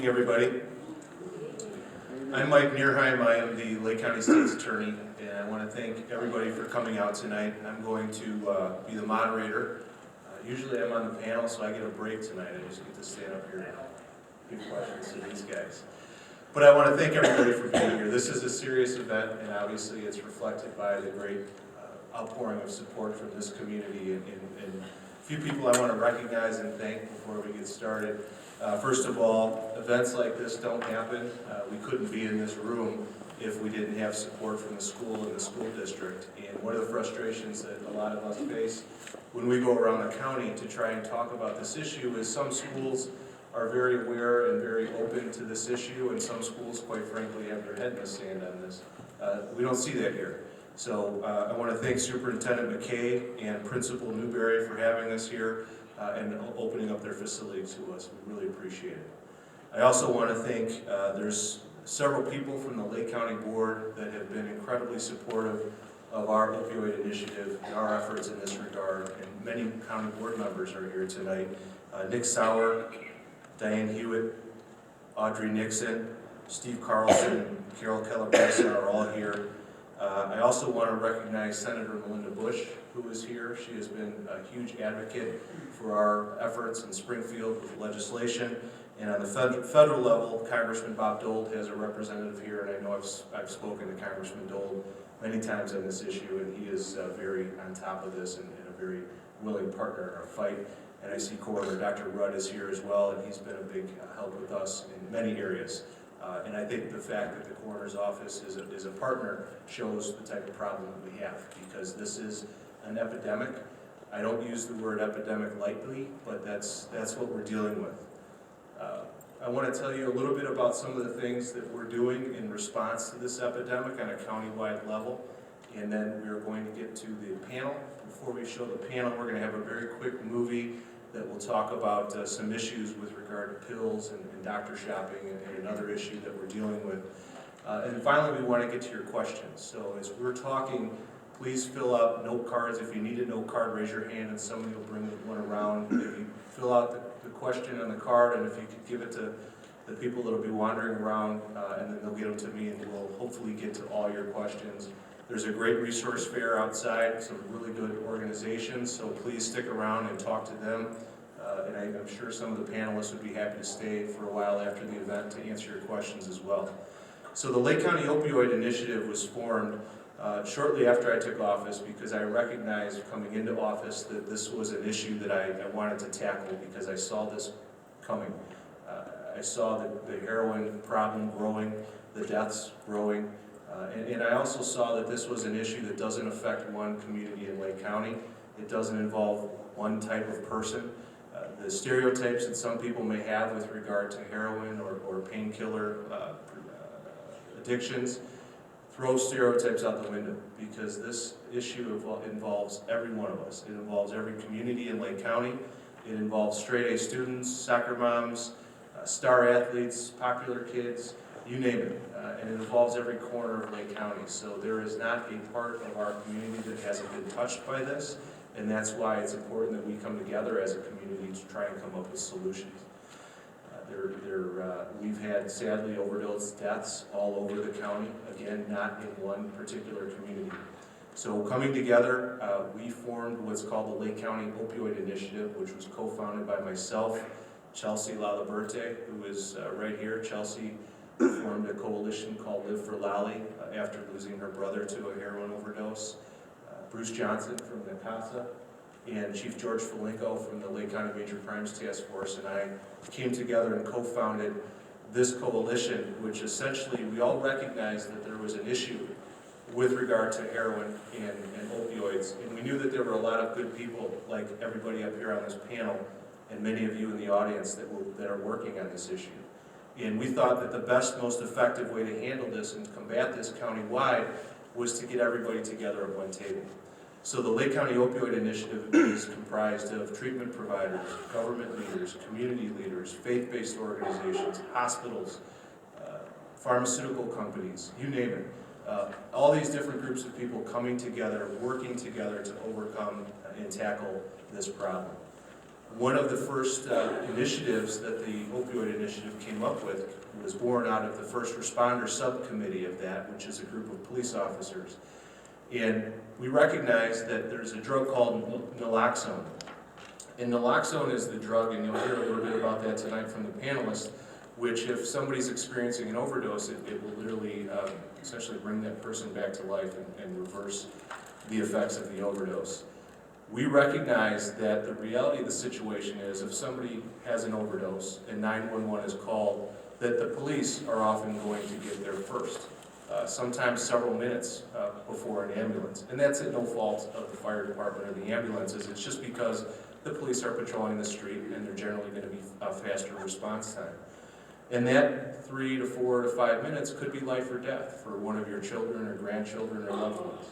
Evening, everybody. I'm Mike Nerheim. I am the Lake County States Attorney, and I want to thank everybody for coming out tonight. I'm going to be the moderator. Usually I'm on the panel, so I get a break tonight. I just get to stand up here and give questions to these guys. But I want to thank everybody for being here. This is a serious event, and obviously it's reflected by the great outpouring of support from this community. And a few people I want to recognize and thank before we get started. First of all, events like this don't happen. We couldn't be in this room if we didn't have support from the school and the school district. And one of the frustrations that a lot of us face when we go around the county to try and talk about this issue is some schools are very aware and very open to this issue, and some schools, quite frankly, have their head in the sand on this. We don't see that here. So I want to thank Superintendent McKay and Principal Newberry for having us here and opening up their facility to us. We really appreciate it. I also want to thank, there's several people from the Lake County Board that have been incredibly supportive of our opioid initiative and our efforts in this regard, and many county board members are here tonight. Nick Sauer, Diane Hewitt, Audrey Nixon, Steve Carlson, Carol Keller-Bessa are all here. I also want to recognize Senator Melinda Bush, who is here. She has been a huge advocate for our efforts in Springfield with legislation. And on the federal level, Congressman Bob Dole has a representative here, and I know I've spoken to Congressman Dole many times on this issue, and he is very on top of this and a very willing partner in our fight. And I see Coroner Dr. Rudd is here as well, and he's been a big help with us in many areas. And I think the fact that the coroner's office is a partner shows the type of problem that we have, because this is an epidemic. I don't use the word epidemic lightly, but that's what we're dealing with. I want to tell you a little bit about some of the things that we're doing in response to this epidemic on a county-wide level, and then we're going to get to the panel. Before we show the panel, we're going to have a very quick movie that will talk about some issues with regard to pills and doctor shopping and another issue that we're dealing with. And finally, we want to get to your questions. So as we're talking, please fill out note cards. If you need a note card, raise your hand and somebody will bring one around. If you fill out the question on the card, and if you could give it to the people that will be wandering around, and then they'll get them to me, and we'll hopefully get to all your questions. There's a great resource fair outside, some really good organizations, so please stick around and talk to them. And I'm sure some of the panelists would be happy to stay for a while after the event to answer your questions as well. So the Lake County Opioid Initiative was formed shortly after I took office, because I recognized coming into office that this was an issue that I wanted to tackle, because I saw this coming. I saw the heroin problem growing, the deaths growing, and I also saw that this was an issue that doesn't affect one community in Lake County. It doesn't involve one type of person. The stereotypes that some people may have with regard to heroin or painkiller addictions, throw stereotypes out the window, because this issue involves every one of us. It involves every community in Lake County. It involves straight-A students, soccer moms, star athletes, popular kids, you name it. And it involves every corner of Lake County. So there is not a part of our community that hasn't been touched by this, and that's why it's important that we come together as a community to try and come up with solutions. We've had, sadly, overdose deaths all over the county, again, not in one particular community. So coming together, we formed what's called the Lake County Opioid Initiative, which was co-founded by myself, Chelsea Laliberte, who is right here. Chelsea formed a coalition called Live for Lali after losing her brother to a heroin overdose. Bruce Johnson from NICASA, and Chief George Filenko from the Lake County Major Crimes Task Force and I came together and co-founded this coalition, which essentially we all recognized that there was an issue with regard to heroin and opioids, and we knew that there were a lot of good people, like everybody up here on this panel, and many of you in the audience that are working on this issue. And we thought that the best, most effective way to handle this and combat this county-wide was to get everybody together at one table. So the Lake County Opioid Initiative is comprised of treatment providers, government leaders, community leaders, faith-based organizations, hospitals, pharmaceutical companies, you name it. All these different groups of people coming together, working together to overcome and tackle this problem. One of the first initiatives that the Opioid Initiative came up with was born out of the first responder subcommittee of that, which is a group of police officers. And we recognize that there's a drug called naloxone. And naloxone is the drug, and you'll hear a little bit about that tonight from the panelists, which if somebody's experiencing an overdose, it will literally essentially bring that person back to life and reverse the effects of the overdose. We recognize that the reality of the situation is if somebody has an overdose and 911 is called, that the police are often going to get there first, sometimes several minutes before an ambulance. And that's at no fault of the fire department or the ambulances, it's just because the police are patrolling the street and they're generally going to be a faster response time. And that 3 to 4 to 5 minutes could be life or death for one of your children or grandchildren or loved ones.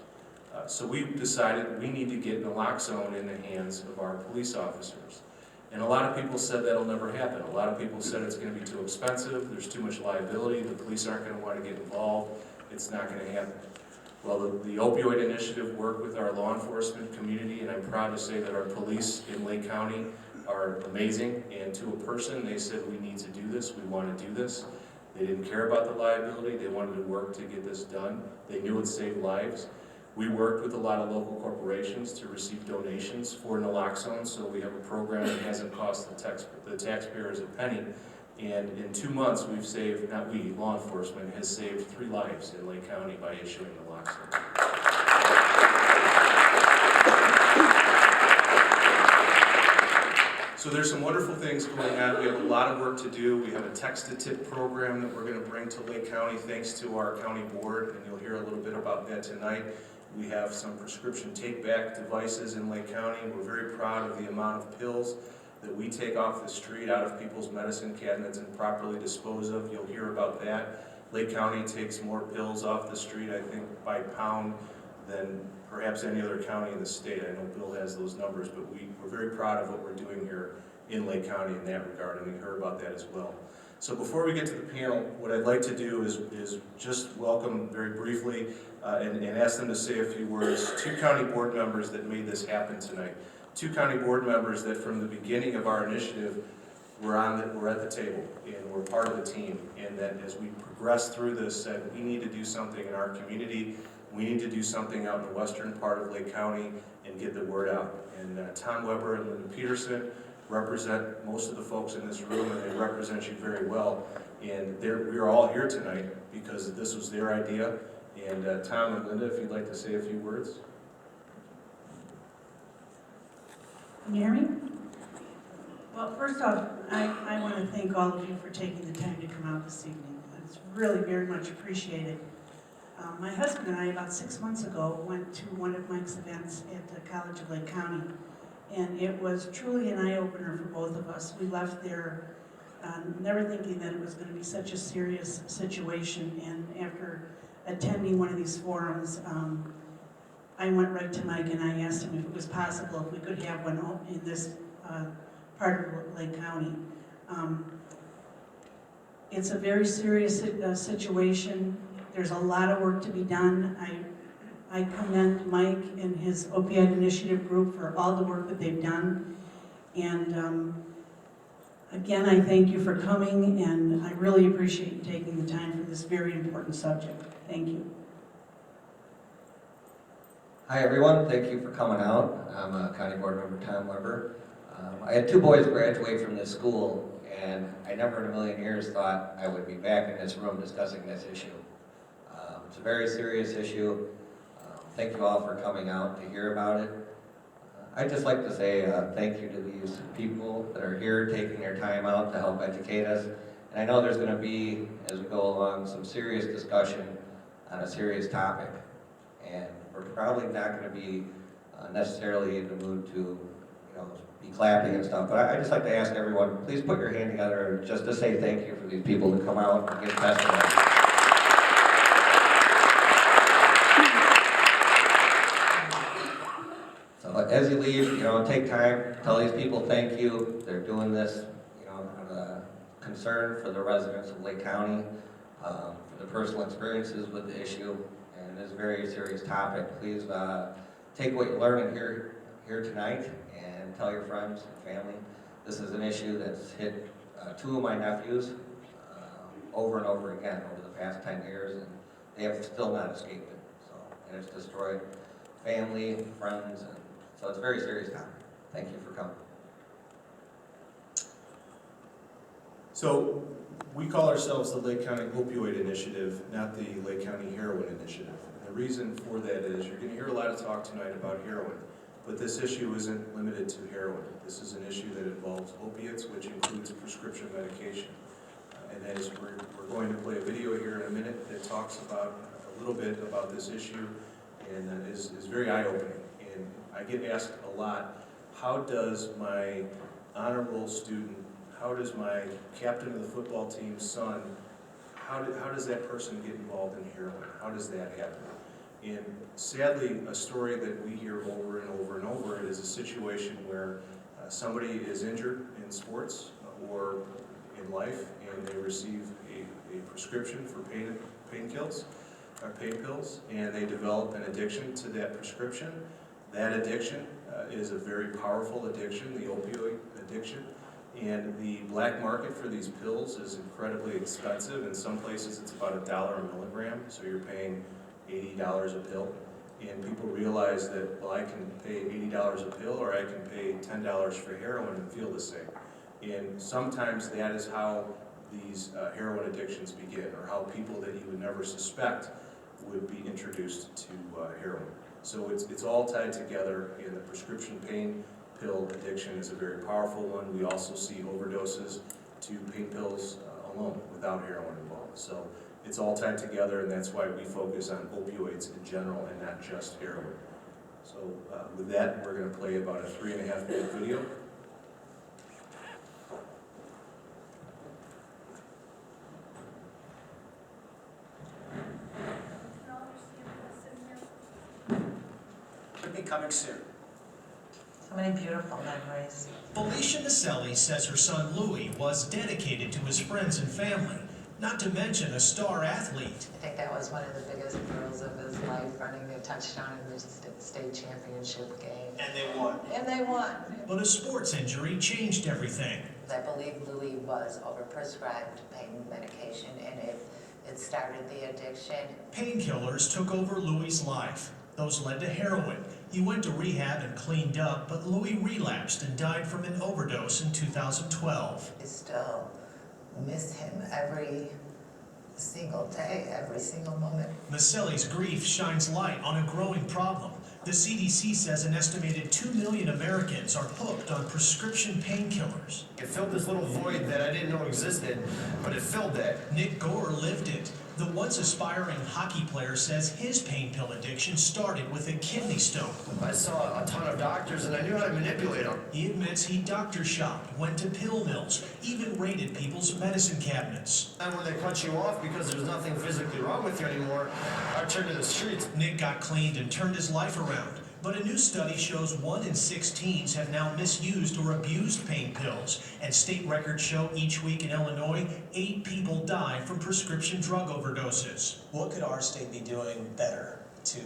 So we decided we need to get naloxone in the hands of our police officers. And a lot of people said that'll never happen. A lot of people said it's going to be too expensive, there's too much liability, the police aren't going to want to get involved, it's not going to happen. Well, the Opioid Initiative worked with our law enforcement community, and I'm proud to say that our police in Lake County are amazing, and to a person they said we need to do this, we want to do this. They didn't care about the liability, they wanted to work to get this done. They knew it saved lives. We worked with a lot of local corporations to receive donations for naloxone, so we have a program that hasn't cost the taxpayers a penny. And in 2 months, we've saved, not we, law enforcement, has saved 3 lives in Lake County by issuing naloxone. So there's some wonderful things going on. We have a lot of work to do. We have a text-to-tip program that we're going to bring to Lake County thanks to our county board, and you'll hear a little bit about that tonight. We have some prescription take-back devices in Lake County. We're very proud of the amount of pills that we take off the street out of people's medicine cabinets and properly dispose of. You'll hear about that. Lake County takes more pills off the street, I think, by pound than perhaps any other county in the state. I know Bill has those numbers, but we're very proud of what we're doing here in Lake County in that regard, and we heard about that as well. So before we get to the panel, what I'd like to do is just welcome very briefly and ask them to say a few words. 2 county board members that made this happen tonight. 2 county board members that from the beginning of our initiative were at the table and were part of the team, and that as we progressed through this said we need to do something in our community, we need to do something out in the western part of Lake County and get the word out. And Tom Weber and Linda Pedersen represent most of the folks in this room, and they represent you very well. And we're all here tonight because this was their idea. And Tom and Linda, if you'd like to say a few words. Can you hear me? Well, first off, I want to thank all of you for taking the time to come out this evening. It's really very much appreciated. My husband and I, about 6 months ago, went to one of Mike's events at the College of Lake County, and it was truly an eye-opener for both of us. We left there never thinking that it was going to be such a serious situation, and after attending one of these forums, I went right to Mike and I asked him if it was possible if we could have one in this part of Lake County. It's a very serious situation. There's a lot of work to be done. I commend Mike and his Opioid Initiative group for all the work that they've done. And again, I thank you for coming, and I really appreciate you taking the time for this very important subject. Thank you. Hi everyone, thank you for coming out. I'm County Board Member Tom Weber. I had 2 boys graduate from this school, and I never in a million years thought I would be back in this room discussing this issue. It's a very serious issue. Thank you all for coming out to hear about it. I'd just like to say thank you to these people that are here taking their time out to help educate us. And I know there's going to be, as we go along, some serious discussion on a serious topic. And we're probably not going to be necessarily in the mood to, be clapping and stuff. But I'd just like to ask everyone, please put your hand together just to say thank you for these people to come out and give testimony. So as you leave, take time, tell these people thank you. They're doing this, out of concern for the residents of Lake County, for the personal experiences with the issue, and this very serious topic. Please take what you're learning here tonight and and tell your friends and family. This is an issue that's hit two of my nephews over and over again over the past 10 years, and they have still not escaped it. So, and it's destroyed family, friends, and so it's a very serious topic. Thank you for coming. So we call ourselves the Lake County Opioid Initiative, not the Lake County Heroin Initiative. And the reason for that is you're going to hear a lot of talk tonight about heroin, but this issue isn't limited to heroin. This is an issue that involves opiates, which includes prescription medication. And that is, we're going to play a video here in a minute that talks about a little bit about this issue, and that is very eye-opening. And I get asked a lot, how does my honor roll student, how does my captain of the football team's son, how does that person get involved in heroin? How does that happen? And sadly, a story that we hear over and over and over is a situation where somebody is injured in sports or in life, and they receive a prescription for pain pills, and they develop an addiction to that prescription. That addiction is a very powerful addiction, the opioid addiction. And the black market for these pills is incredibly expensive. In some places it's about $1 a milligram, so you're paying $80 a pill. And people realize that, well, I can pay $80 a pill or I can pay $10 for heroin and feel the same. And sometimes that is how these heroin addictions begin, or how people that you would never suspect would be introduced to heroin. So it's all tied together, and the prescription pain pill addiction is a very powerful one. We also see overdoses to pain pills alone without heroin involved. So it's all tied together, and that's why we focus on opioids in general and not just heroin. So with that, we're going to play about a 3.5-minute video. Should be coming soon. So many beautiful memories. Felicia Naselli says her son Louis was dedicated to his friends and family, not to mention a star athlete. I think that was one of the biggest thrills of his life, running the touchdown in the state championship game. And they won. And they won. But a sports injury changed everything. I believe Louis was overprescribed pain medication, and it started the addiction. Painkillers took over Louis' life. Those led to heroin. He went to rehab and cleaned up, but Louis relapsed and died from an overdose in 2012. I still miss him every single day, every single moment. Naselli's grief shines light on a growing problem. The CDC says an estimated 2 million Americans are hooked on prescription painkillers. It filled this little void that I didn't know existed, but it filled that. Nick Gore lived it. The once aspiring hockey player says his pain pill addiction started with a kidney stone. I saw a ton of doctors and I knew how to manipulate them. He admits he doctor shopped, went to pill mills, even raided people's medicine cabinets. And when they cut you off because there's nothing physically wrong with you anymore, I turned to the streets. Nick got cleaned and turned his life around. But a new study shows 1 in 6 teens have now misused or abused pain pills. And state records show each week in Illinois, 8 people die from prescription drug overdoses. What could our state be doing better to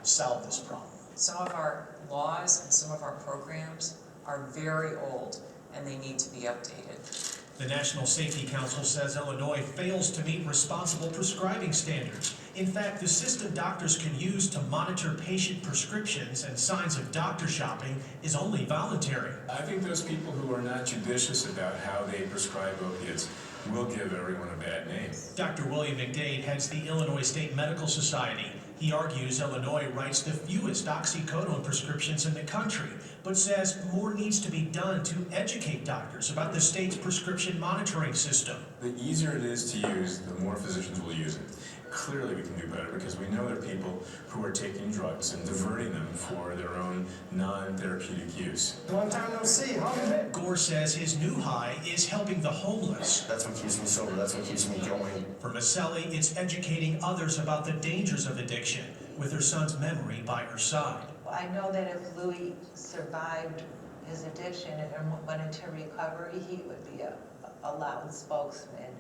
solve this problem? Some of our laws and some of our programs are very old and they need to be updated. The National Safety Council says Illinois fails to meet responsible prescribing standards. In fact, the system doctors can use to monitor patient prescriptions and signs of doctor shopping is only voluntary. I think those people who are not judicious about how they prescribe opiates will give everyone a bad name. Dr. William McDade heads the Illinois State Medical Society. He argues Illinois writes the fewest oxycodone prescriptions in the country, but says more needs to be done to educate doctors about the state's prescription monitoring system. The easier it is to use, the more physicians will use it. Clearly we can do better because we know there are people who are taking drugs and diverting them for their own non-therapeutic use. Long time no see, how have you been? Gore says his new high is helping the homeless. That's what keeps me sober, that's what keeps me going. For Maselli, it's educating others about the dangers of addiction, with her son's memory by her side. I know that if Louis survived his addiction and went into recovery, he would be a loud spokesman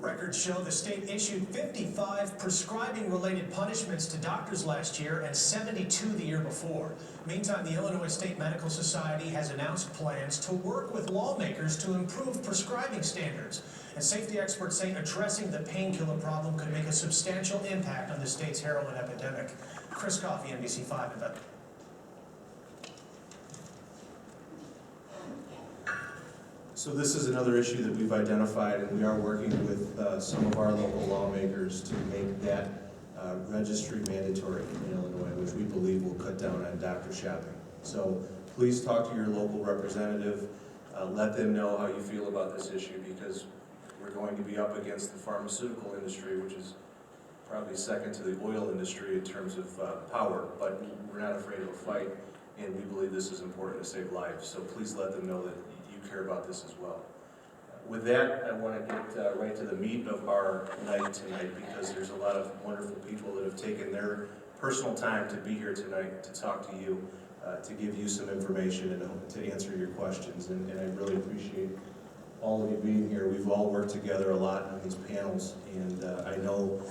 Records show the state issued 55 prescribing-related punishments to doctors last year and 72 the year before. Meantime, the Illinois State Medical Society has announced plans to work with lawmakers to improve prescribing standards. And safety experts say addressing the painkiller problem could make a substantial impact on the state's heroin epidemic. Chris Coffey, NBC5 event. So this is another issue that we've identified, and we are working with some of our local lawmakers to make that registry mandatory in Illinois, which we believe will cut down on doctor shopping. So please talk to your local representative, let them know how you feel about this issue, because we're going to be up against the pharmaceutical industry, which is probably second to the oil industry in terms of power, but we're not afraid of a fight, and we believe this is important to save lives. So please let them know that you care about this as well. With that, I want to get right to the meat of our night tonight, because there's a lot of wonderful people that have taken their personal time to be here tonight to talk to you, to give you some information and to answer your questions. And I really appreciate all of you being here. We've all worked together a lot on these panels, and I know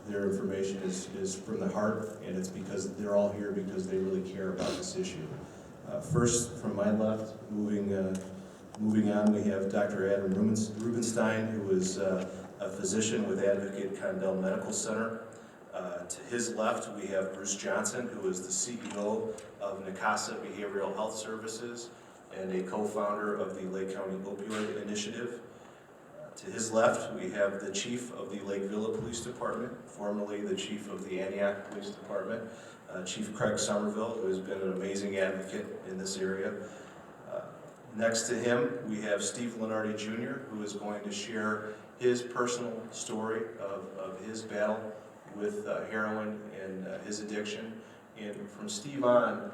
their information is from the heart, and it's because they're all here because they really care about this issue. First, from my left, moving on, we have Dr. Adam Rubinstein, who is a physician with Advocate Condell Medical Center. To his left, we have Bruce Johnson, who is the CEO of NICASA Behavioral Health Services and a co-founder of the Lake County Opioid Initiative. To his left, we have the chief of the Lake Villa Police Department, formerly the chief of the Antioch Police Department, Chief Craig Somerville, who has been an amazing advocate in this area. Next to him, we have Steve Lunardi Jr., who is going to share his personal story of his battle with heroin and his addiction. And from Steve on,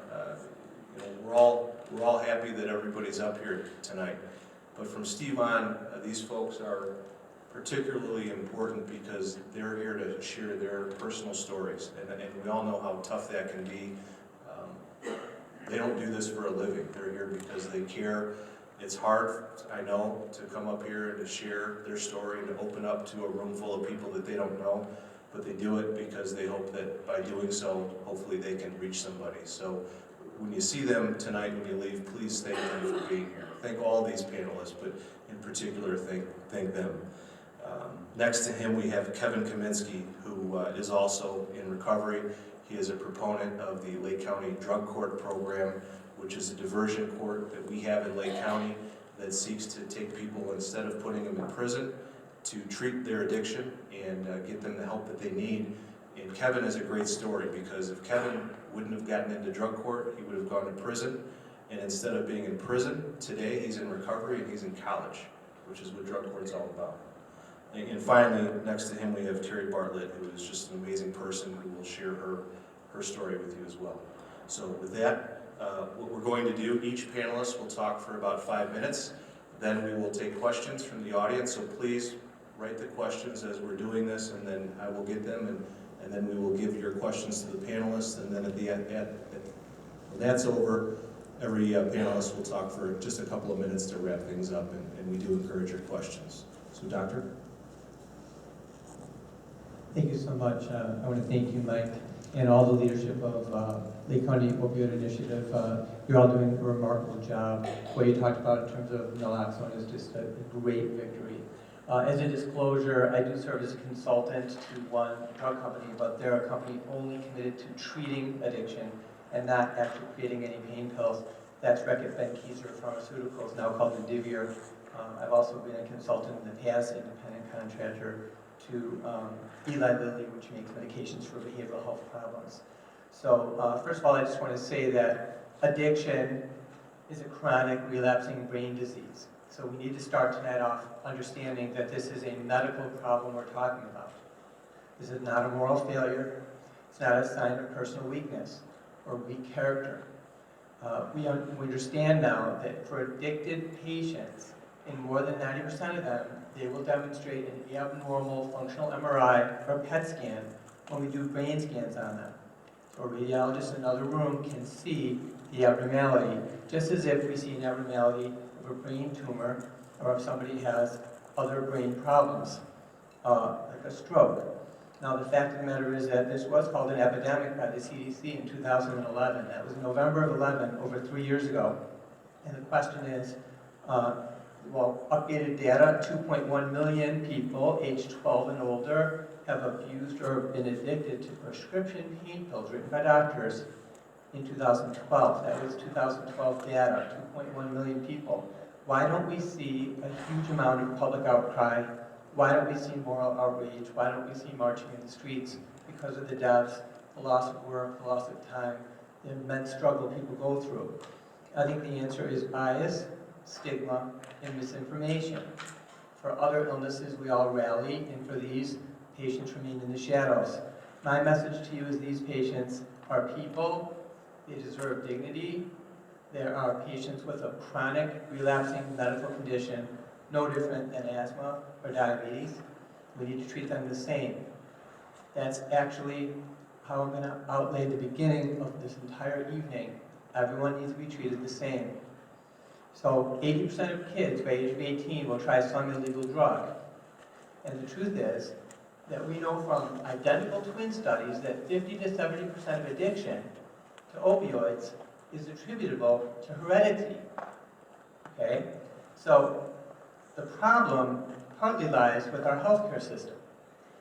we're all happy that everybody's up here tonight. But from Steve on, these folks are particularly important because they're here to share their personal stories. And we all know how tough that can be. They don't do this for a living. They're here because they care. It's hard, I know, to come up here and to share their story and to open up to a room full of people that they don't know, but they do it because they hope that by doing so, hopefully they can reach somebody. So when you see them tonight, when you leave, please thank them for being here. Thank all these panelists, but in particular, thank them. Next to him, we have Kevin Kaminski, who is also in recovery. He is a proponent of the Lake County Drug Court Program, which is a diversion court that we have in Lake County that seeks to take people, instead of putting them in prison, to treat their addiction and get them the help that they need. And Kevin is a great story, because if Kevin wouldn't have gotten into drug court, he would have gone to prison. And instead of being in prison, today he's in recovery and he's in college, which is what drug court's all about. And finally, next to him, we have Terri Bartlett, who is just an amazing person who will share her story with you as well. So with that, what we're going to do, each panelist will talk for about 5 minutes. Then we will take questions from the audience. So please write the questions as we're doing this, and then I will get them, and then we will give your questions to the panelists. And then when that's over, every panelist will talk for just a couple of minutes to wrap things up, and we do encourage your questions. So, Doctor? Thank you so much. I want to thank you, Mike, and all the leadership of Lake County Opioid Initiative. You're all doing a remarkable job. What you talked about in terms of naloxone is just a great victory. As a disclosure, I do serve as a consultant to one drug company, but they're a company only committed to treating addiction and not actually creating any pain pills. That's Reckitt Benckiser Pharmaceuticals, now called Indivior. I've also been a consultant in the past, independent contractor to Eli Lilly, which makes medications for behavioral health problems. So first of all, I just want to say that addiction is a chronic relapsing brain disease. So we need to start tonight off understanding that this is a medical problem we're talking about. This is not a moral failure. It's not a sign of personal weakness or weak character. We understand now that for addicted patients, in more than 90% of them, they will demonstrate an abnormal functional MRI or PET scan when we do brain scans on them. So a radiologist in another room can see the abnormality, just as if we see an abnormality of a brain tumor or if somebody has other brain problems. like a stroke. Now, the fact of the matter is that this was called an epidemic by the CDC in 2011. That was November of 11, over 3 years ago. And the question is, well, updated data, 2.1 million people aged 12 and older have abused or been addicted to prescription pain pills written by doctors in 2012. That was 2012 data, 2.1 million people. Why don't we see a huge amount of public outcry? Why don't we see moral outrage? Why don't we see marching in the streets because of the deaths, the loss of work, the loss of time, the immense struggle people go through? I think the answer is bias, stigma, and misinformation. For other illnesses, we all rally, and for these, patients remain in the shadows. My message to you is these patients are people, they deserve dignity. There are patients with a chronic, relapsing medical condition, no different than asthma or diabetes. We need to treat them the same. That's actually how I'm going to outlay the beginning of this entire evening. Everyone needs to be treated the same. So 80% of kids by age of 18 will try some illegal drug. And the truth is that we know from identical twin studies that 50 to 70% of addiction to opioids is attributable to heredity. Okay? So the problem partly lies with our healthcare system.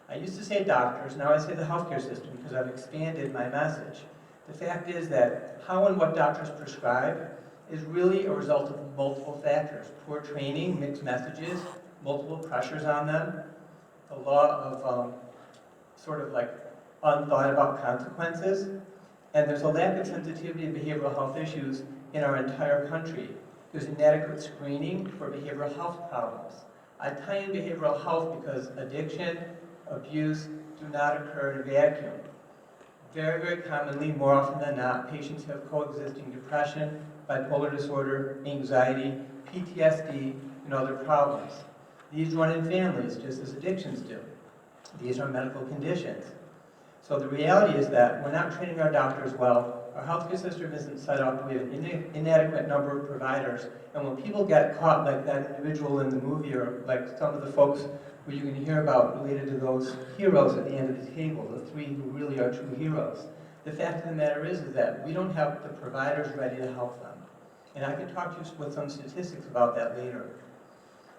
I used to say doctors, now I say the healthcare system because I've expanded my message. The fact is that how and what doctors prescribe is really a result of multiple factors. Poor training, mixed messages, multiple pressures on them, a lot of sort of like unthought about consequences, and there's a lack of sensitivity to behavioral health issues in our entire country. There's inadequate screening for behavioral health problems. I tie in behavioral health because addiction, abuse do not occur in a vacuum. Very, very commonly, more often than not, patients have coexisting depression, bipolar disorder, anxiety, PTSD, and other problems. These run in families, just as addictions do. These are medical conditions. So the reality is that we're not training our doctors well, our healthcare system isn't set up, we have an inadequate number of providers, and when people get caught like that individual in the movie, or like some of the folks who you're going to hear about related to those heroes at the end of the table, the three who really are true heroes, the fact of the matter is that we don't have the providers ready to help them. And I can talk to you with some statistics about that later.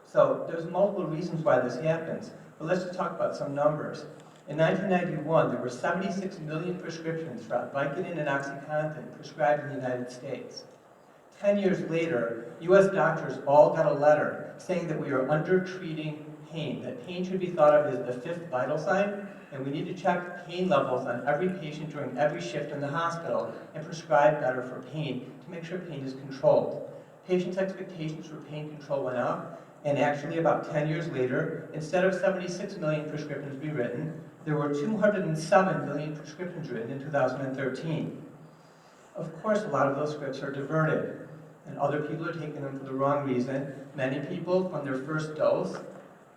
So there's multiple reasons why this happens, but let's just talk about some numbers. In 1991, there were 76 million prescriptions for Vicodin and OxyContin prescribed in the United States. 10 years later, US doctors all got a letter saying that we are under-treating pain, that pain should be thought of as the fifth vital sign, and we need to check pain levels on every patient during every shift in the hospital and prescribe better for pain to make sure pain is controlled. Patients' expectations for pain control went up, and actually about 10 years later, instead of 76 million prescriptions being written, there were 207 million prescriptions written in 2013. Of course, a lot of those scripts are diverted, and other people are taking them for the wrong reason. Many people, from their first dose,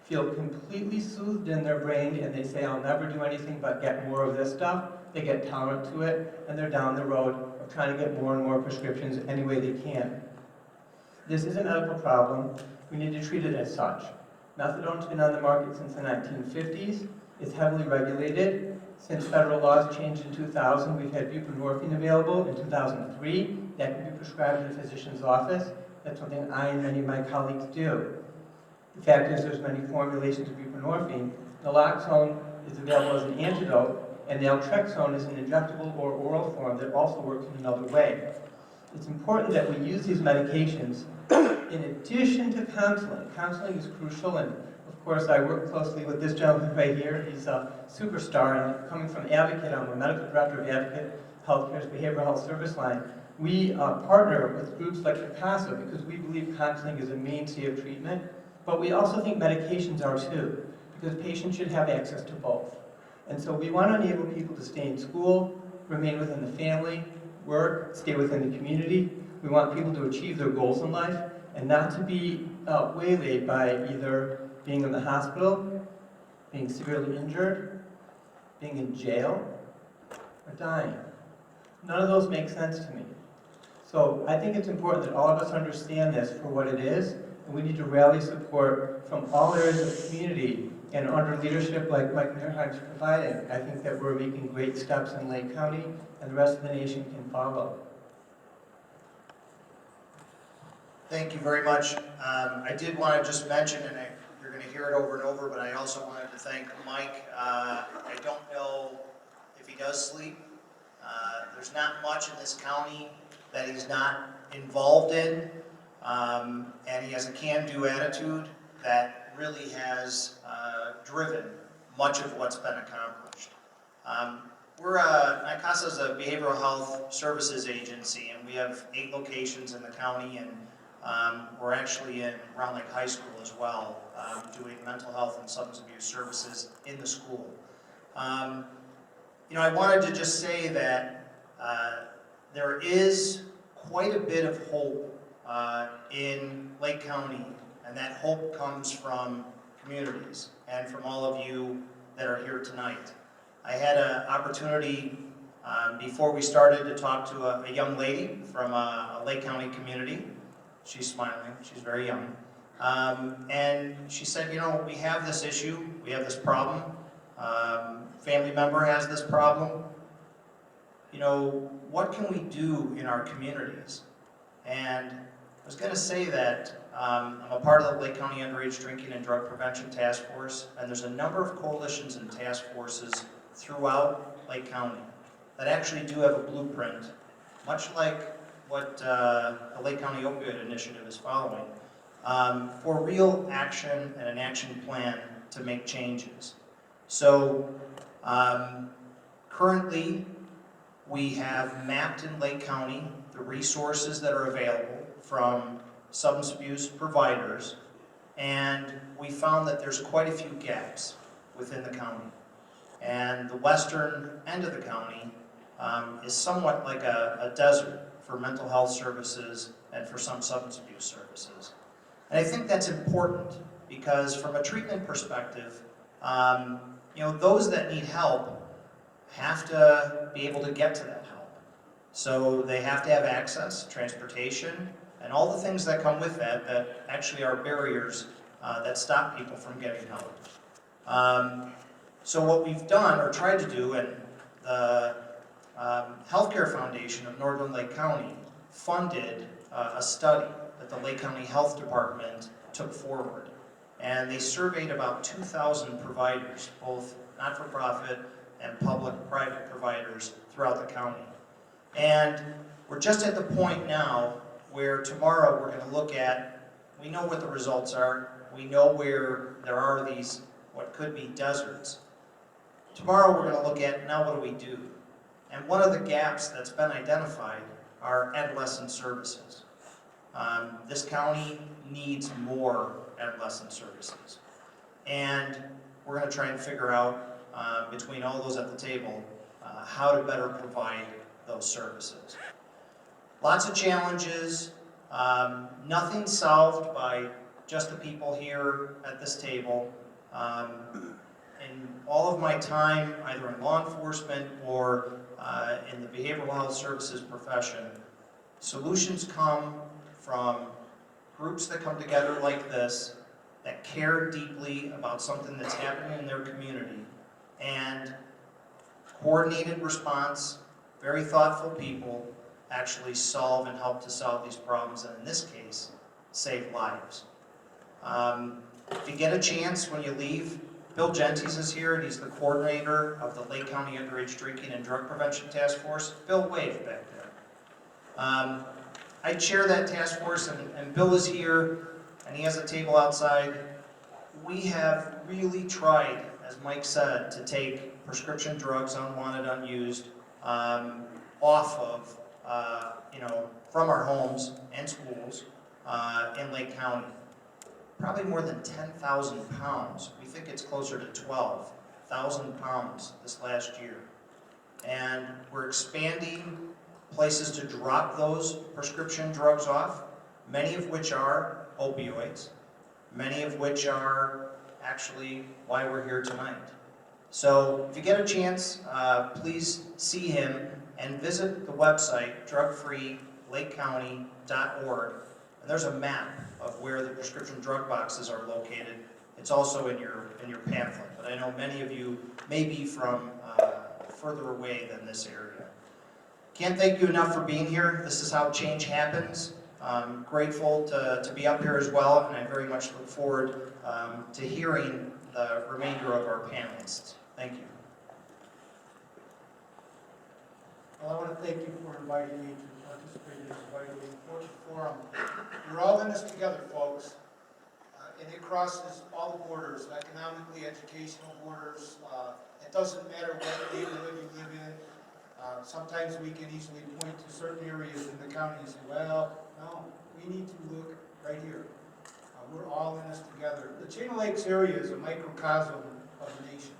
feel completely soothed in their brain, and they say, I'll never do anything but get more of this stuff. They get tolerant to it, and they're down the road of trying to get more and more prescriptions any way they can. This is a medical problem. We need to treat it as such. Methadone's been on the market since the 1950s. It's heavily regulated. Since federal laws changed in 2000, we've had buprenorphine available in 2003. That can be prescribed in a physician's office. That's something I and many of my colleagues do. The fact is there's many formulations of buprenorphine. Naloxone is available as an antidote, and naltrexone is an injectable or oral form that also works in another way. It's important that we use these medications in addition to counseling. Counseling is crucial, and of course I work closely with this gentleman right here. He's a superstar, and coming from Advocate, I'm a medical director of Advocate Healthcare's Behavioral Health Service Line. We partner with groups like NICASA because we believe counseling is a mainstay of treatment, but we also think medications are too, because patients should have access to both. And so we want to enable people to stay in school, remain within the family, work, stay within the community. We want people to achieve their goals in life and not to be waylaid by either being in the hospital, being severely injured, being in jail, or dying. None of those make sense to me. So I think it's important that all of us understand this for what it is, and we need to rally support from all areas of the community And under leadership like Mike Nerheim's providing, I think that we're making great steps in Lake County, and the rest of the nation can follow. Thank you very much. I did want to just mention, and you're going to hear it over and over, but I also wanted to thank Mike. I don't know if he does sleep. There's not much in this county that he's not involved in, and he has a can-do attitude that really has driven much of what's been accomplished. NICASA is a behavioral health services agency, and we have 8 locations in the county, and we're actually in Round Lake High School as well, doing mental health and substance abuse services in the school. I wanted to just say that there is quite a bit of hope in Lake County, and that hope comes from communities and from all of you that are here tonight. I had an opportunity before we started to talk to a young lady from a Lake County community. She's smiling, she's very young. And she said, we have this issue, we have this problem, family member has this problem. What can we do in our communities? And I was going to say that I'm a part of the Lake County Underage Drinking and Drug Prevention Task Force, and there's a number of coalitions and task forces throughout Lake County that actually do have a blueprint, much like what the Lake County Opioid Initiative is following, for real action and an action plan to make changes. So currently, we have mapped in Lake County the resources that are available from substance abuse providers, and we found that there's quite a few gaps within the county. And the western end of the county is somewhat like a desert for mental health services and for some substance abuse services. And I think that's important because from a treatment perspective, those that need help have to be able to get to that help. So they have to have access, transportation, and all the things that come with that actually are barriers that stop people from getting help. So what we've done, or tried to do, and the Healthcare Foundation of Northern Lake County funded a study that the Lake County Health Department took forward. And they surveyed about 2,000 providers, both not-for-profit and public-private providers throughout the county. And we're just at the point now where tomorrow we're going to look at, we know what the results are, we know where there are these, what could be deserts. Tomorrow we're going to look at, now what do we do? And one of the gaps that's been identified are adolescent services. This county needs more adolescent services. And we're going to try and figure out, between all those at the table, how to better provide those services. Lots of challenges, nothing solved by just the people here at this table. In all of my time, either in law enforcement or in the behavioral health services profession, solutions come from groups that come together like this, that care deeply about something that's happening in their community, and coordinated response, very thoughtful people actually solve and help to solve these problems, and in this case, save lives. If you get a chance when you leave, Bill Gentes is here, and he's the coordinator of the Lake County Underage Drinking and Drug Prevention Task Force. Bill, wave back there. I chair that task force, and Bill is here, and he has a table outside. We have really tried, as Mike said, to take prescription drugs, unwanted, unused, off of, from our homes and schools in Lake County. Probably more than 10,000 pounds. We think it's closer to 12,000 pounds this last year. And we're expanding places to drop those prescription drugs off, many of which are opioids, many of which are actually why we're here tonight. So if you get a chance, please see him and visit the website, drugfreelakecounty.org. And there's a map of where the prescription drug boxes are located. It's also in your pamphlet, but I know many of you may be from further away than this area. Can't thank you enough for being here. This is how change happens. I'm grateful to be up here as well, and I very much look forward to hearing the remainder of our panelists. Thank you. Well, I want to thank you for inviting me to participate in this vitally important forum. We're all in this together, folks, and it crosses all the borders, economically, educational borders. It doesn't matter what neighborhood you live in. Sometimes we can easily point to certain areas in the county and say, well, no, we need to look right here. We're all in this together. The Chain of Lakes area is a microcosm of the nation.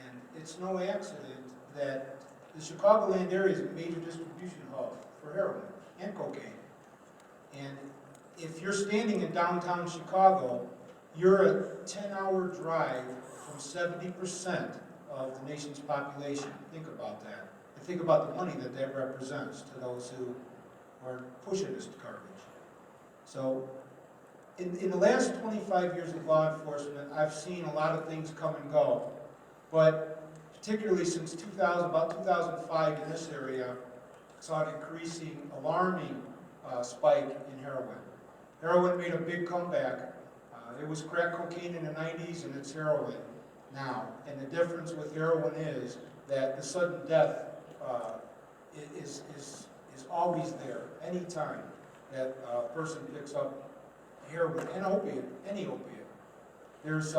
And it's no accident that the Chicagoland area is a major distribution hub for heroin and cocaine. And if you're standing in downtown Chicago, you're a 10-hour drive from 70% of the nation's population. Think about that. And think about the money that that represents to those who are pushing this garbage. So in the last 25 years of law enforcement, I've seen a lot of things come and go. But particularly since about 2005 in this area, saw an increasing, alarming spike in heroin. Heroin made a big comeback. It was crack cocaine in the 90s, and it's heroin now. And the difference with heroin is that the sudden death is always there, anytime that a person picks up heroin, an opiate, any opiate. There's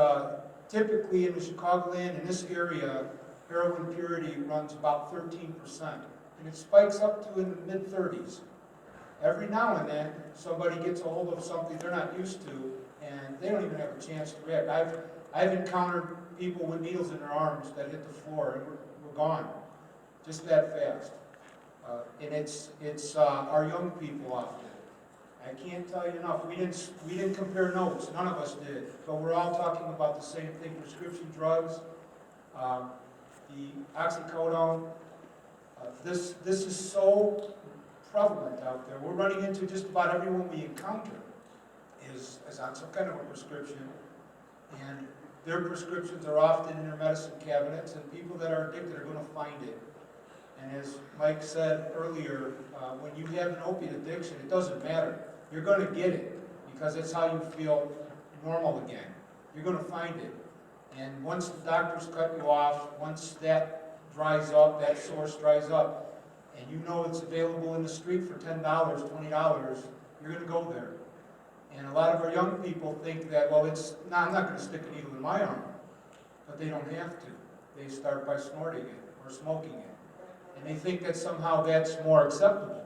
typically in the Chicagoland, in this area, heroin purity runs about 13%, and it spikes up to in the mid-30s. Every now and then, somebody gets a hold of something they're not used to, and they don't even have a chance to react. I've encountered people with needles in their arms that hit the floor and were gone, just that fast. And it's our young people often. I can't tell you enough. We didn't compare notes. None of us did. But we're all talking about the same thing: prescription drugs, the oxycodone. This is so prevalent out there. We're running into just about everyone we encounter is on some kind of a prescription, and their prescriptions are often in their medicine cabinets, and people that are addicted are going to find it. And as Mike said earlier, when you have an opiate addiction, it doesn't matter. You're going to get it because it's how you feel normal again. You're going to find it. And once the doctors cut you off, once that dries up, that source dries up, and you know it's available in the street for $10, $20, you're going to go there. And a lot of our young people think that, well, I'm not going to stick a needle in my arm. But they don't have to. They start by snorting it or smoking it. And they think that somehow that's more acceptable.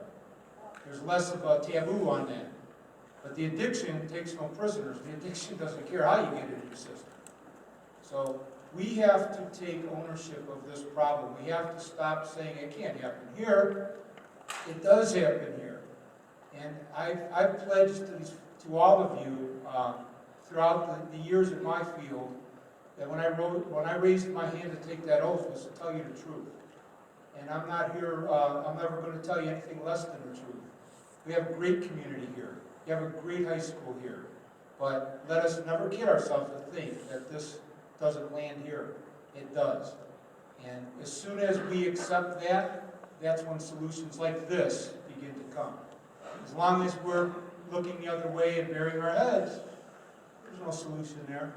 There's less of a taboo on that. But the addiction takes no prisoners. The addiction doesn't care how you get into the system. So we have to take ownership of this problem. We have to stop saying it can't happen here. It does happen here. And I've pledged to all of you throughout the years in my field that when I raised my hand to take that oath was to tell you the truth. And I'm not here, I'm never going to tell you anything less than the truth. We have a great community here. You have a great high school here. But let us never kid ourselves to think that this doesn't land here. It does. And as soon as we accept that, that's when solutions like this begin to come. As long as we're looking the other way and burying our heads, there's no solution there.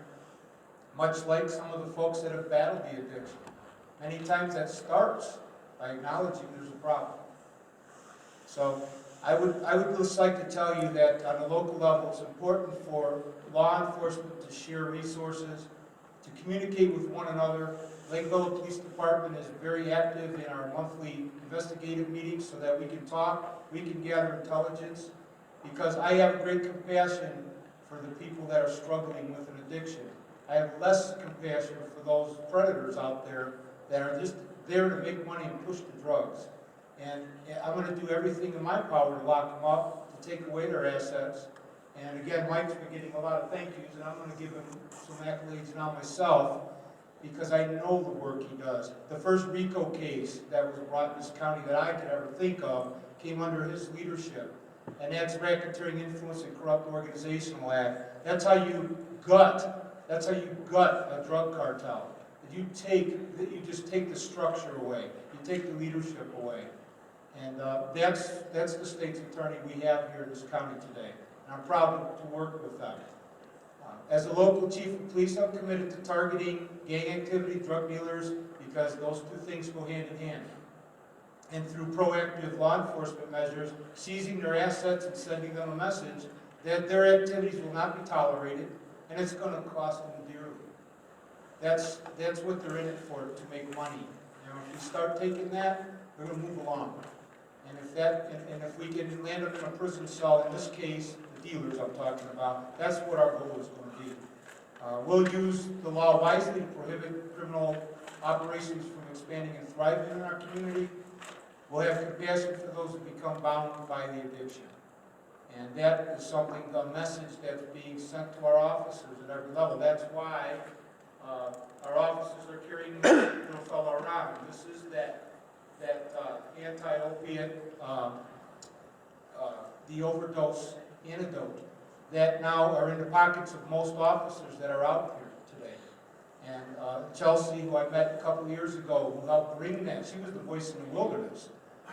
Much like some of the folks that have battled the addiction. Many times that starts by acknowledging there's a problem. So I would just like to tell you that on a local level, it's important for law enforcement to share resources, to communicate with one another. Lakeville Police Department is very active in our monthly investigative meetings so that we can talk, we can gather intelligence, because I have great compassion for the people that are struggling with an addiction. I have less compassion for those predators out there that are just there to make money and push the drugs. And I'm going to do everything in my power to lock them up, to take away their assets. And again, Mike's been getting a lot of thank yous, and I'm going to give him some accolades now myself, because I know the work he does. The first RICO case that was brought in this county that I could ever think of came under his leadership. And that's Racketeering Influence and Corrupt Organizational Act. That's how you gut That's how you gut a drug cartel. You just take the structure away. You take the leadership away. And that's the state's attorney we have here in this county today. And I'm proud to work with them. As a local chief of police, I'm committed to targeting gang activity, drug dealers, because those two things go hand in hand. And through proactive law enforcement measures, seizing their assets and sending them a message that their activities will not be tolerated, and it's going to cost them dearly. That's what they're in it for, to make money. You know, if we start taking that, we're going to move along. And if we can land them in a prison cell, in this case, the dealers I'm talking about, that's what our goal is going to be. We'll use the law wisely to prohibit criminal operations from expanding and thriving in our community. We'll have compassion for those who become bound by the addiction. And that is something, the message that's being sent to our officers at every level. That's why our officers are carrying this little fellow around. This is that anti-opiate, the overdose antidote that now are in the pockets of most officers that are out here today. And Chelsea, who I met a couple of years ago, who helped bring that, she was the voice in the wilderness.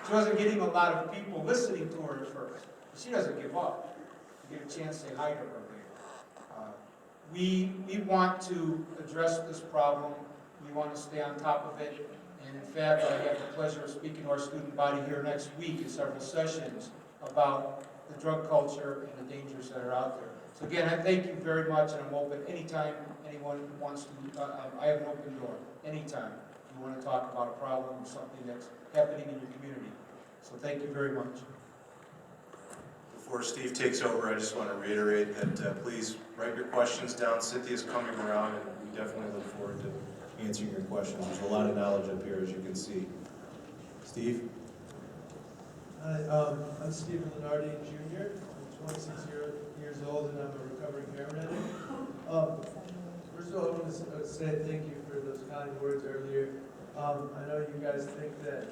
She wasn't getting a lot of people listening to her at first, but she doesn't give up. You get a chance to say hi to her later. We want to address this problem. We want to stay on top of it. And in fact, I have the pleasure of speaking to our student body here next week in several sessions about the drug culture and the dangers that are out there. So again, I thank you very much, and I'm open anytime anyone wants to. I have an open door anytime you want to talk about a problem or something that's happening in your community. So thank you very much. Before Steve takes over, I just want to reiterate that please write your questions down. Cynthia's coming around, and we definitely look forward to answering your questions. There's a lot of knowledge up here, as you can see. Steve? Hi, I'm Stephen Lunardi Jr. I'm 26 years old, and I'm a recovering heroin addict. First of all, I want to say thank you for those kind words earlier. I know you guys think that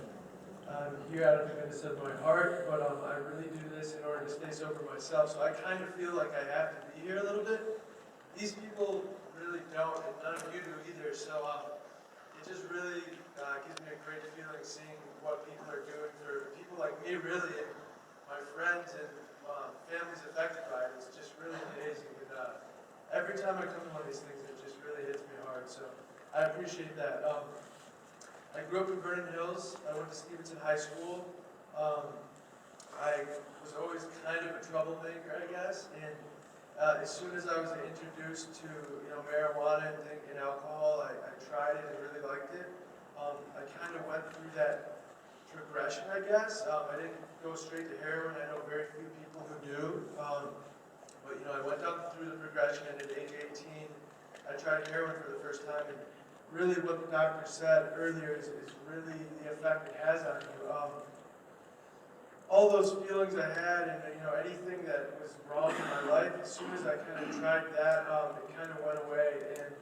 I'm here out of the goodness of my heart, but I really do this in order to stay sober myself, so I kind of feel like I have to be here a little bit. These people really don't, and none of you do either, so it just really gives me a great feeling seeing what people are doing for people like me, really, and my friends and families affected by it. It's just really amazing, and every time I come to one of these things, it just really hits me hard, so I appreciate that. I grew up in Vernon Hills. I went to Stevenson High School. I was always kind of a troublemaker, I guess, and as soon as I was introduced to marijuana and alcohol, I tried it and really liked it. I kind of went through that progression, I guess. I didn't go straight to heroin. I know very few people who do. But I went down through the progression, and at age 18, I tried heroin for the first time. And really, what the doctor said earlier is really the effect it has on you. All those feelings I had, and anything that was wrong in my life, as soon as I kind of tried that, it kind of went away, and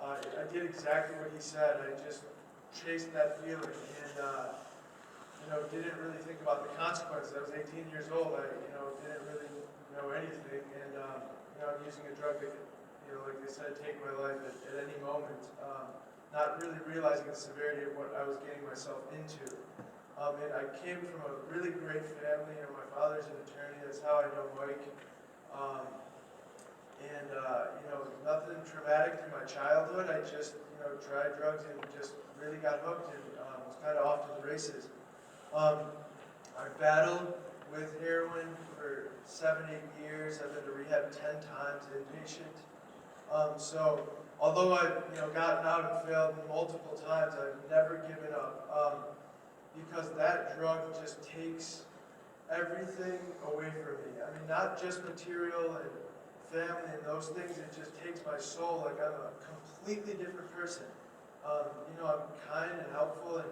I did exactly what he said. I just chased that feeling, and didn't really think about the consequences. I was 18 years old. I didn't really know anything, and I'm using a drug that could, like they said, take my life at any moment. Not really realizing the severity of what I was getting myself into. And I came from a really great family. My father's an attorney. That's how I know Mike. Nothing traumatic through my childhood. I just, tried drugs and just really got hooked and was kind of off to the races. I battled with heroin for 7-8 years. I've been to rehab 10 times inpatient. So although I've gotten out and failed multiple times, I've never given up. Because that drug just takes everything away from me. I mean, not just material and family and those things, it just takes my soul. Like, I'm a completely different person. I'm kind and helpful, and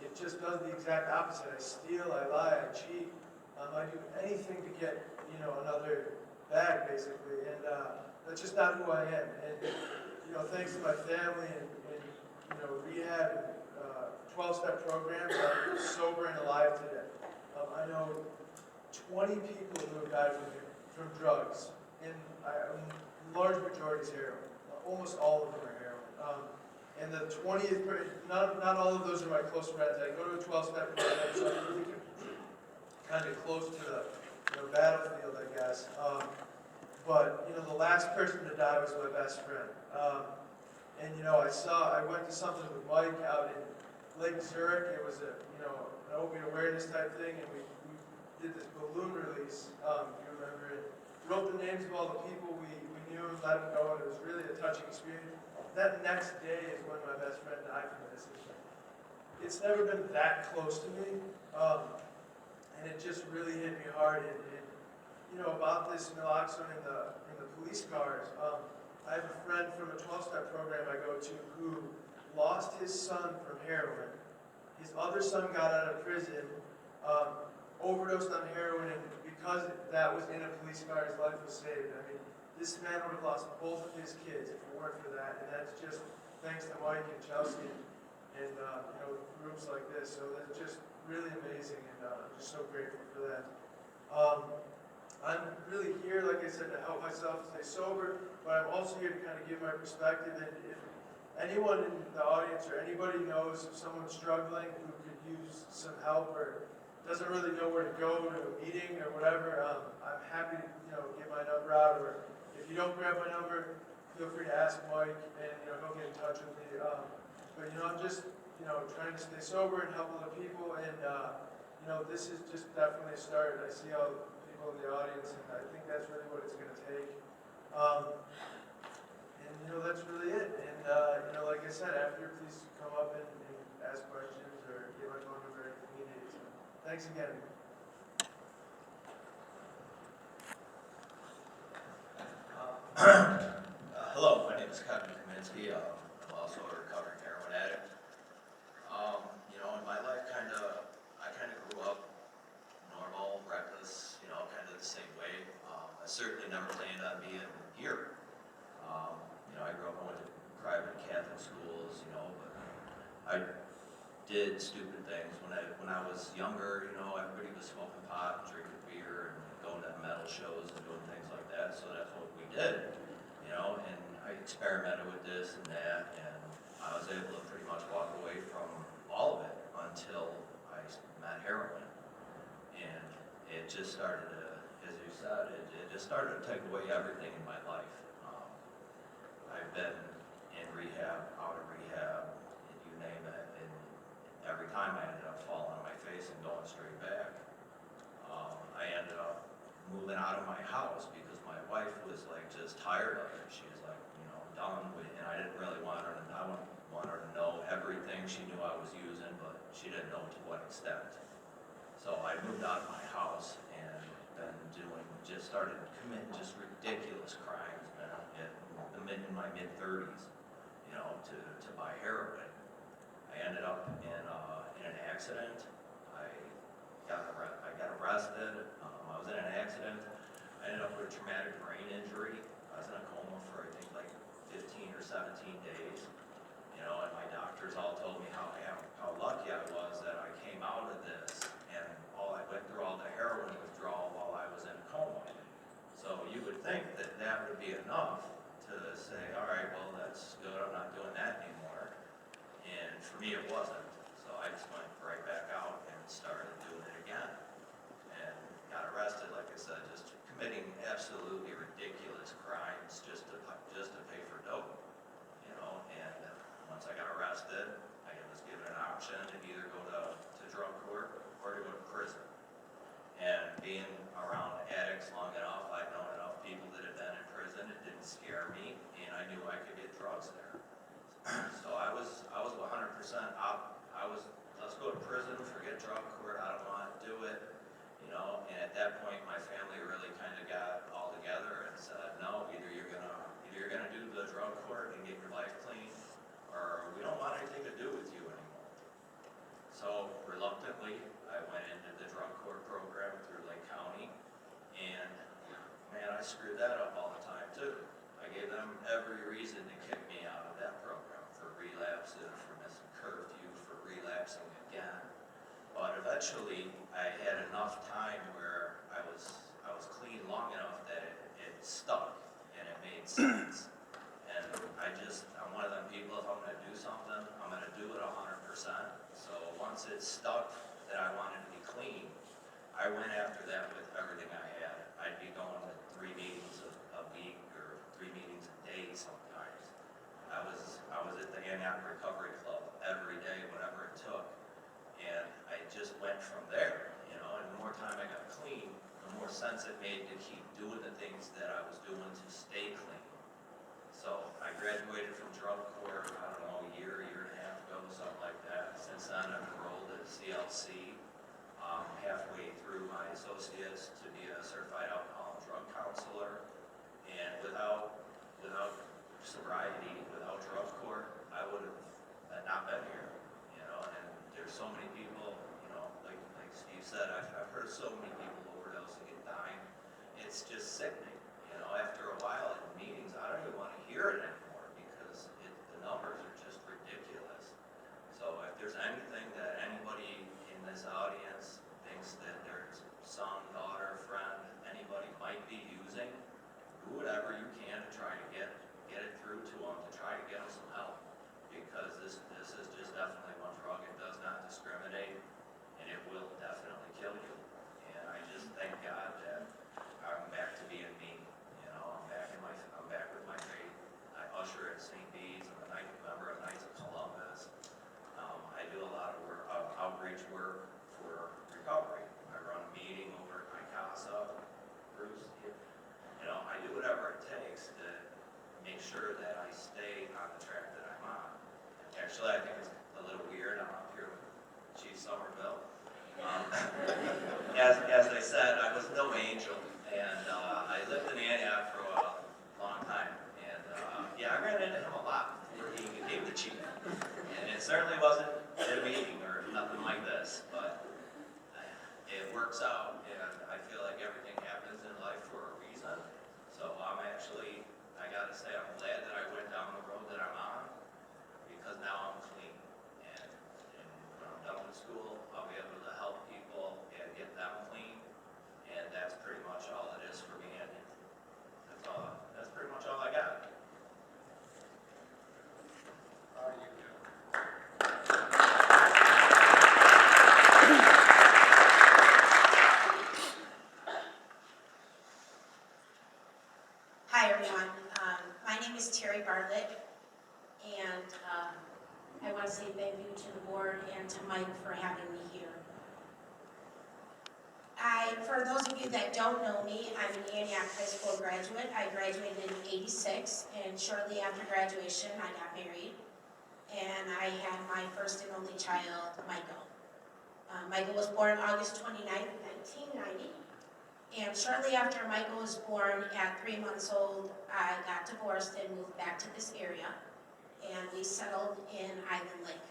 it just does the exact opposite. I steal, I lie, I cheat. I do anything to get, another bag, basically. And that's just not who I am. And, thanks to my family and rehab and 12-step programs, I'm sober and alive today. I know 20 people who have died from drugs, and a large majority is heroin. almost all of them are heroin. And the 20th, not all of those are my close friends. I go to a 12-step program, so I'm really kind of close to the battlefield, I guess. But the last person to die was my best friend. And I went to something with Mike out in Lake Zurich. It was an opioid awareness type thing, and we did this balloon release. If you remember it, wrote the names of all the people we knew and let them go, and it was really a touching experience. That next day is when my best friend died from this. It's never been that close to me, and it just really hit me hard. And about this naloxone in the police cars. I have a friend from a 12-step program I go to who lost his son from heroin. His other son got out of prison, overdosed on heroin, and because that was in a police car, his life was saved. I mean, this man would have lost both of his kids if it weren't for that, and that's just thanks to Mike and Chelsea and groups like this. So that's just really amazing, and I'm just so grateful for that. I'm really here, like I said, to help myself stay sober, but I'm also here to kind of give my perspective. And if anyone in the audience or anybody knows of someone struggling who could use some help or doesn't really know where to go to a meeting or whatever, I'm happy to give my number out. Or if you don't grab my number, feel free to ask Mike, and he'll get in touch with me. But I'm just trying to stay sober and help other people, and this is just definitely a start. I see all the people in the audience, and I think that's really what it's going to take. And that's really it. And like I said, after, please come up and ask questions or get my phone number if you need it. So, thanks again. Hello, my name is Kaminski. I'm also a recovering heroin addict. In my life, I grew up normal, reckless, kind of the same way. I certainly never planned on being here. I grew up, I went to private Catholic schools, but I did stupid things. When I was younger, everybody was smoking pot and drinking beer and going to metal shows and doing things like that, so that's what we did, and I experimented with this and that, and I was able to pretty much walk away from all of it until I met heroin. And it just started to, as you said, it just started to take away everything in my life. I've been in rehab, out of rehab, and you name it, and every time I ended up falling on my face and going straight back. I ended up moving out of my house because my wife was just tired of it. She was done with it, and I didn't really want her to, I want her to know everything. She knew I was using, but she didn't know to what extent. So I moved out of my house and started committing just ridiculous crimes, man, in my mid-30s, to buy heroin. I ended up in an accident. I got arrested. I was in an accident. I ended up with a traumatic brain injury. I was in a coma for, I think, 15 or 17 days. And my doctors all told me how lucky I was that I came out of this, and I went through all the heroin withdrawal while I was in a coma. So you would think that that would be enough to say, all right, well, that's good, I'm not doing that anymore. And for me, it wasn't. So I just went right back out and started doing it again. And got arrested, like I said, just committing absolutely ridiculous crimes just to pay for dope. And once I got arrested, I was given an option to either go to drug court or to go to prison. And being around addicts long enough, I'd known enough people that had been in prison, it didn't scare me, and I knew I could get drugs there. So I was 100% up. Let's go to prison, forget drug court, I don't want to do it. And at that point, my family really kind of got all together and said, no, either you're gonna do the drug court and get your life clean, or we don't want anything to do with you anymore. So reluctantly, I went into the drug court program through Lake County, and man, I screwed that up all the time too. I gave them every reason to kick me out of that program for relapsing, for missing curfew, for relapsing again. But eventually, I had enough time where I was clean long enough that it stuck and it made sense. And once it stuck that I wanted to be clean, I went after that with everything I had. I'd be going to 3 meetings a week or 3 meetings a day sometimes. I was at the Antioch Recovery Club every day, whatever it took. And I just went from there, you know, and the more time I got clean, the more sense it made to keep doing the things that I was doing to stay clean. So I graduated from drug court, I don't know, a year and a half ago, something like that. Since then, I've enrolled at CLC, halfway through my associates to be a certified alcohol and drug counselor. And without sobriety, without drug court, I would have not been here, you know. And there's so many people, you know, like Steve said, I've heard so many people overdosing and dying. It's just sickening, you know. After a while in meetings, I don't even want to hear it anymore because the numbers are just ridiculous. So if there's anything that anybody in this audience thinks that their son, daughter, friend, anybody might be using, do whatever you can to try to get it through to them, to try to get them some help. Because this is just definitely one drug. It does not discriminate, and it will definitely kill you. And I just thank God that I'm back to being me. You know, I'm back with my faith. I usher at St. Bede's. I'm a member of Knights of Columbus. I do a lot of work, outreach work for recovery. I run a meeting over at NICASA, Bruce. You know, I do whatever it takes to make sure that I stay on the track that I'm on. Actually, I think it's a little weird. I'm up here with Chief Somerville. As I said, I was no angel, and I lived in Antioch for a long time. And yeah, I ran into him a lot before he became the chief. And it certainly wasn't at a meeting or nothing like this, but it works out, and I feel like everything happens in life for a reason. So I gotta say, I'm glad that I went down the road that I'm on, because now I'm clean. And when I'm done with school, I'll be able to help people and get them clean. And that's pretty much all it is for me. And that's pretty much all I got. How are you doing? Hi, everyone. My name is Terri Bartlett, and I want to say thank you to the board and to Mike for having me here. For those of you that don't know me, I'm an Antioch High School graduate. I graduated in '86, and shortly after graduation, I got married, and I had my first and only child, Michael. Michael was born August 29th, 1990. And shortly after Michael was born, at 3 months old, I got divorced and moved back to this area, and we settled in Island Lake.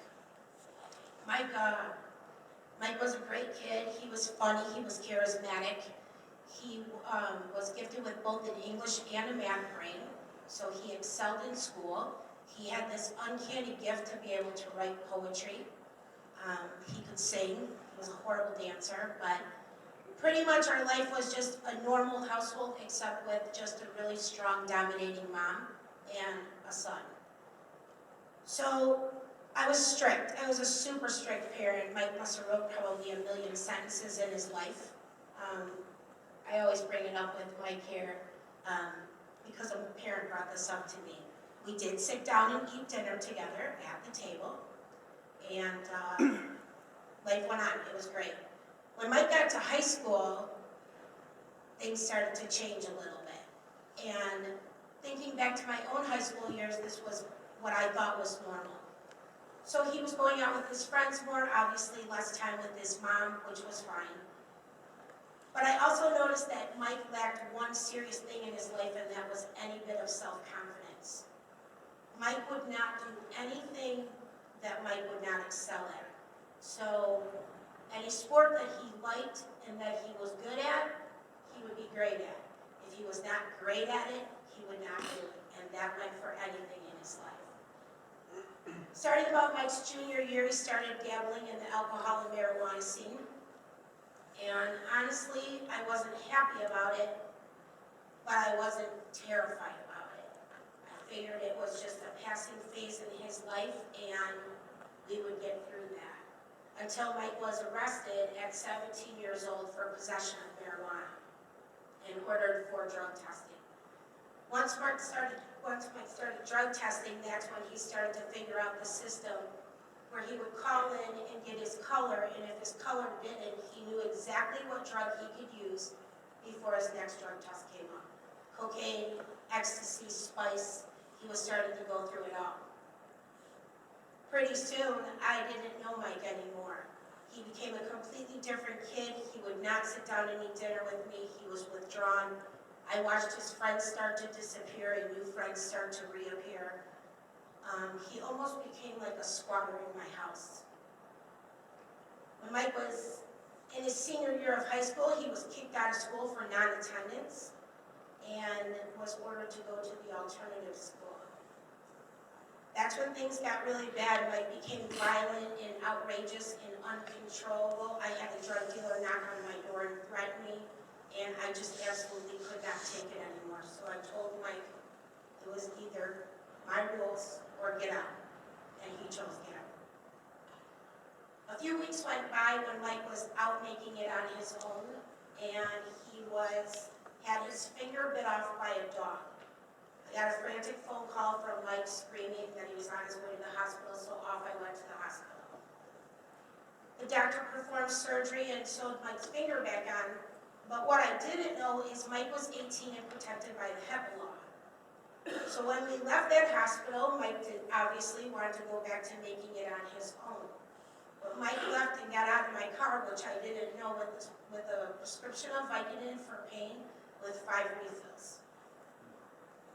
Mike was a great kid. He was funny. He was charismatic. He was gifted with both an English and a math brain, so he excelled in school. He had this uncanny gift to be able to write poetry. He could sing. He was a horrible dancer, but pretty much our life was just a normal household, except with just a really strong, dominating mom and a son. So I was strict. I was a super strict parent. Mike must have wrote probably 1 million sentences in his life. I always bring it up with Mike here because a parent brought this up to me. We did sit down and eat dinner together at the table, and life went on. It was great. When Mike got to high school, things started to change a little bit. And thinking back to my own high school years, this was what I thought was normal. So he was going out with his friends more, obviously less time with his mom, which was fine. But I also noticed that Mike lacked one serious thing in his life, and that was any bit of self-confidence. Mike would not do anything that Mike would not excel at. So any sport that he liked and that he was good at, he would be great at. If he was not great at it, he would not do it. And that went for anything in his life. Starting about Mike's junior year, he started dabbling in the alcohol and marijuana scene. And honestly, I wasn't happy about it, but I wasn't terrified about it. I figured it was just a passing phase in his life, and we would get through that. until Mike was arrested at 17 years old for possession of marijuana and ordered for drug testing. Once Mike started drug testing, that's when he started to figure out the system where he would call in and get his color, and if his color didn't, he knew exactly what drug he could use before his next drug test came up. Cocaine, ecstasy, spice, he was starting to go through it all. Pretty soon, I didn't know Mike anymore. He became a completely different kid. He would not sit down and eat dinner with me. He was withdrawn. I watched his friends start to disappear and new friends start to reappear. He almost became like a squatter in my house. When Mike was in his senior year of high school, he was kicked out of school for non-attendance and was ordered to go to the alternative school. That's when things got really bad. Mike became violent and outrageous and uncontrollable. I had a drug dealer knock on my door and threaten me, and I just absolutely could not take it anymore. So I told Mike it was either my rules or get out, and he chose get out. A few weeks went by when Mike was out making it on his own, and he had his finger bit off by a dog. I got a frantic phone call from Mike screaming that he was on his way to the hospital, so off I went to the hospital. The doctor performed surgery and sewed Mike's finger back on, but what I didn't know is Mike was 18 and protected by the HIPAA law. So when we left that hospital, Mike obviously wanted to go back to making it on his own. But Mike left and got out of my car, which I didn't know, with a prescription of Vicodin for pain with 5 refills.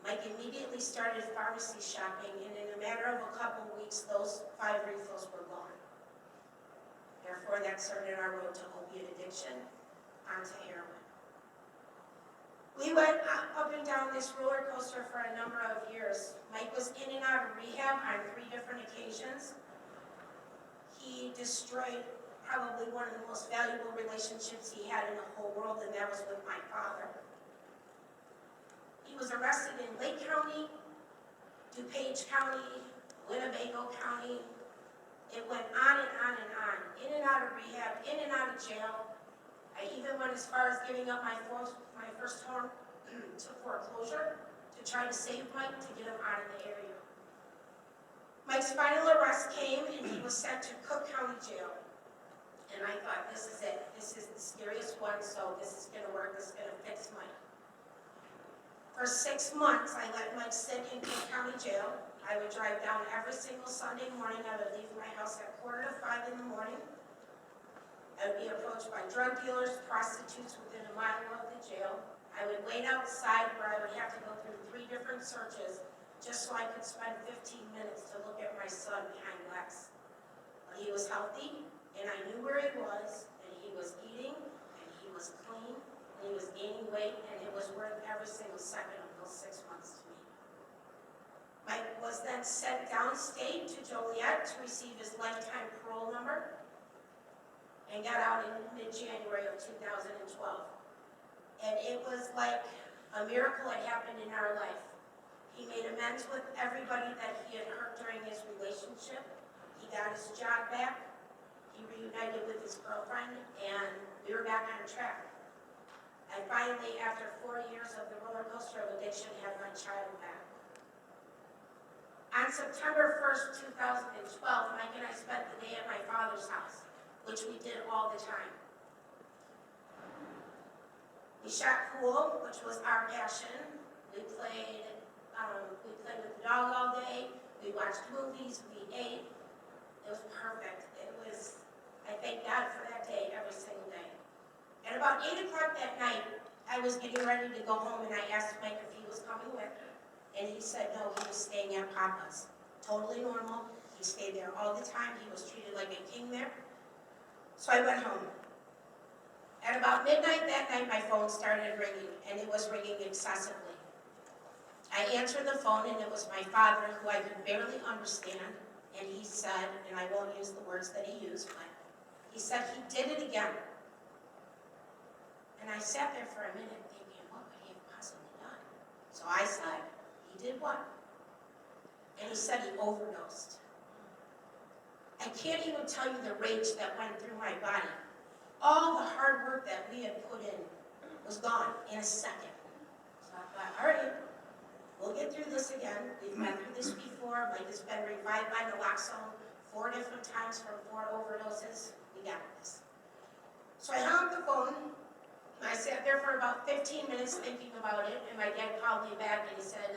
Mike immediately started pharmacy shopping, and in a matter of a couple weeks, those 5 refills were gone. Therefore, that started our road to opiate addiction onto heroin. We went up and down this roller coaster for a number of years. Mike was in and out of rehab on 3 different occasions. He destroyed probably one of the most valuable relationships he had in the whole world, and that was with my father. He was arrested in Lake County, DuPage County, Winnebago County. It went on and on and on. In and out of rehab, in and out of jail. I even went as far as giving up my first home to foreclosure to try to save Mike to get him out of the area. Mike's final arrest came and he was sent to Cook County Jail. And I thought, this is it. This is the scariest one, so this is going to work. This is going to fix Mike. For 6 months, I let Mike sit in Cook County Jail. I would drive down every single Sunday morning. I would leave my house at 4:45 in the morning. I would be approached by drug dealers, prostitutes within a mile of the jail. I would wait outside where I would have to go through 3 different searches just so I could spend 15 minutes to look at my son behind glass. But he was healthy, and I knew where he was, and he was eating, and he was clean, and he was gaining weight, and it was worth every single second of those 6 months to me. Mike was then sent downstate to Joliet to receive his lifetime parole number, and got out in mid-January of 2012. And it was like a miracle had happened in our life. He made amends with everybody that he had hurt during his relationship. He got his job back. He reunited with his girlfriend, and we were back on track. I finally, after 4 years of the roller coaster of addiction, had my child back. On September 1st, 2012, Mike and I spent the day at my father's house, which we did all the time. We shot pool, which was our passion. We played with the dog all day. We watched movies. We ate. It was perfect. I thank God for that day every single day. At about 8 o'clock that night, I was getting ready to go home, and I asked Mike if he was coming with, and he said no, he was staying at Papa's. Totally normal. He stayed there all the time. He was treated like a king there. So I went home. At about midnight that night, my phone started ringing, and it was ringing excessively. I answered the phone, and it was my father, who I could barely understand, and he said, and I won't use the words that he used, but he said he did it again. And I sat there for a minute thinking, what could he have possibly done? So I said, he did what? And he said he overdosed. I can't even tell you the rage that went through my body. All the hard work that we had put in was gone in a second. So I thought, all right, we'll get through this again. We've been through this before. Mike has been revived by naloxone 4 different times from 4 overdoses. We got this. So I hung up the phone. I sat there for about 15 minutes thinking about it, and my dad called me back and he said,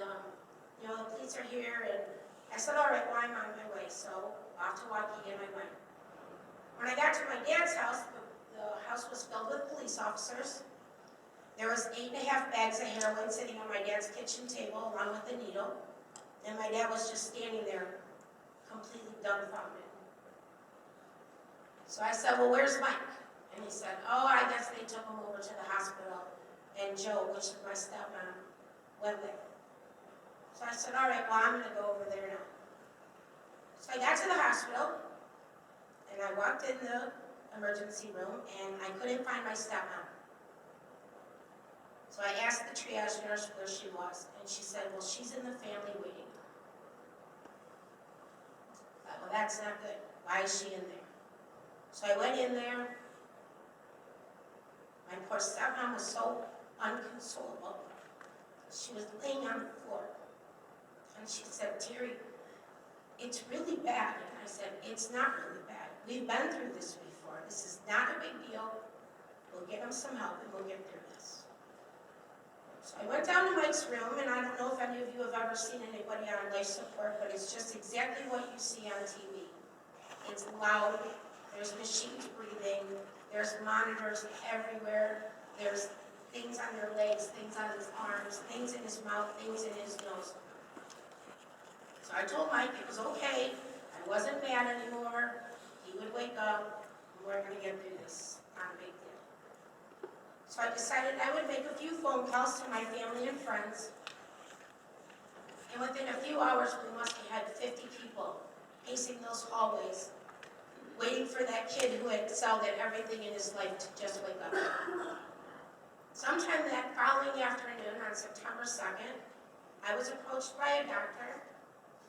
you know, the police are here, and I said, all right, well, I'm on my way, so off to Waukegan I went. When I got to my dad's house, the house was filled with police officers. There was 8.5 bags of heroin sitting on my dad's kitchen table along with the needle, and my dad was just standing there completely dumbfounded. So I said, well, where's Mike? And he said, oh, I guess they took him over to the hospital, and Joe, which is my stepmom, went with him. So I said, all right, well, I'm gonna go over there now. So I got to the hospital, and I walked in the emergency room, and I couldn't find my stepmom. So I asked the triage nurse where she was, and she said, well, she's in the family waiting room. I thought, well, that's not good. Why is she in there? So I went in there. My poor stepmom was so unconsolable. She was laying on the floor. And she said, Terri, it's really bad. And I said, it's not really bad. We've been through this before. This is not a big deal. We'll get him some help and we'll get through this. So I went down to Mike's room, and I don't know if any of you have ever seen anybody on life support, but it's just exactly what you see on TV. It's loud. There's machines breathing. There's monitors everywhere. There's things on their legs, things on his arms, things in his mouth, things in his nose. So I told Mike it was okay. I wasn't mad anymore. He would wake up, and we're going to get through this. Not a big deal. So I decided I would make a few phone calls to my family and friends. And within a few hours, we must have had 50 people pacing those hallways, waiting for that kid who had excelled at everything in his life to just wake up. Sometime that following afternoon, on September 2nd, I was approached by a doctor.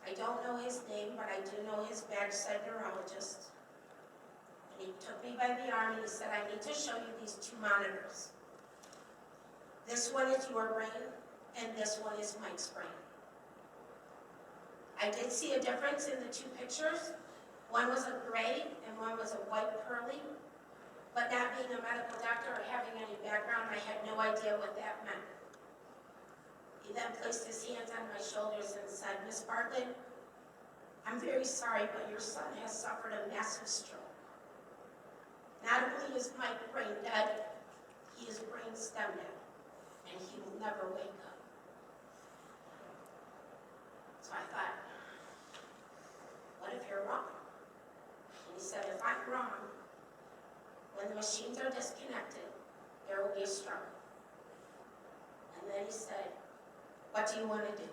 I don't know his name, but I do know his badge-side neurologist. And he took me by the arm and he said, I need to show you these 2 monitors. This one is your brain, and this one is Mike's brain. I did see a difference in the 2 pictures. One was a gray and one was a white pearly. But not being a medical doctor or having any background, I had no idea what that meant. He then placed his hands on my shoulders and said, Miss Bartlett, I'm very sorry, but your son has suffered a massive stroke. Not only is Mike's brain dead, he is brain stem dead, and he will never wake up. So I thought, what if you're wrong? And he said, if I'm wrong, when the machines are disconnected, there will be a stroke. And then he said, what do you want to do?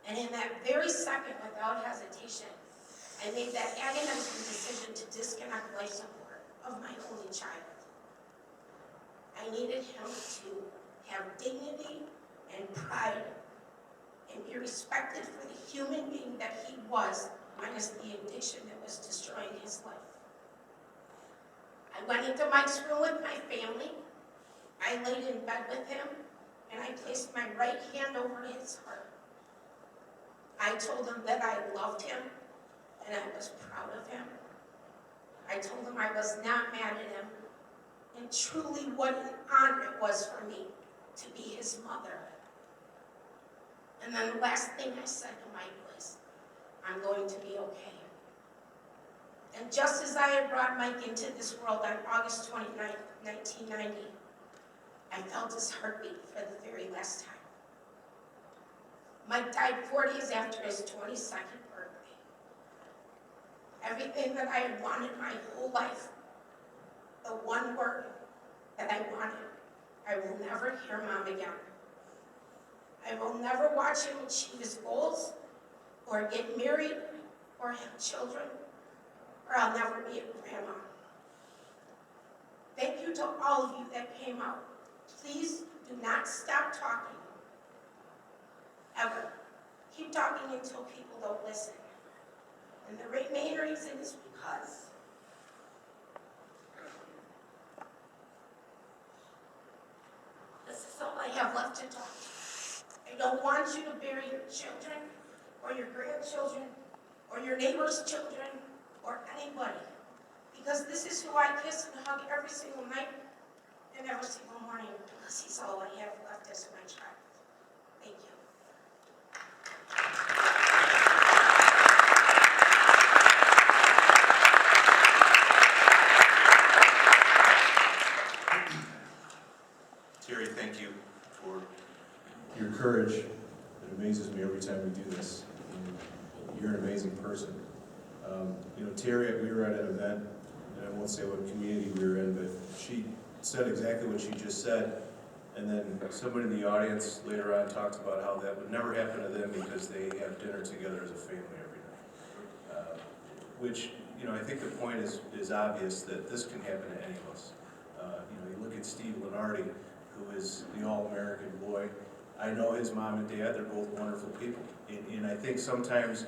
And in that very second, without hesitation, I made that agonizing decision to disconnect life support of my only child. I needed him to have dignity and pride and be respected for the human being that he was, minus the addiction that was destroying his life. I went into Mike's room with my family. I laid in bed with him, and I placed my right hand over his heart. I told him that I loved him, and I was proud of him. I told him I was not mad at him, and truly what an honor it was for me to be his mother. And then the last thing I said to Mike was, I'm going to be okay. And just as I had brought Mike into this world on August 29, 1990, I felt his heartbeat for the very last time. Mike died 4 days after his 22nd birthday. Everything that I had wanted my whole life, the one word that I wanted, I will never hear Mom again. I will never watch him achieve his goals, or get married, or have children, or I'll never be a grandma. Thank you to all of you that came out. Please do not stop talking. Ever. Keep talking until people don't listen. And the reason is because this is all I have left to talk. I don't want you to bury your children or your grandchildren or your neighbor's children or anybody, because this is who I kiss and hug every single night and every single morning, because he's all I have left as my child. Thank you. Terri, thank you for your courage. It amazes me every time we do this. And you're an amazing person. You know, Terri, we were at an event, and I won't say what community we were in, but she said exactly what she just said. And then somebody in the audience later on talked about how that would never happen to them because they have dinner together as a family every night. Which, you know, I think the point is obvious that this can happen to any of us. You know, you look at Steve Lunardi, who is the all-American boy. I know his mom and dad, they're both wonderful people. And I think sometimes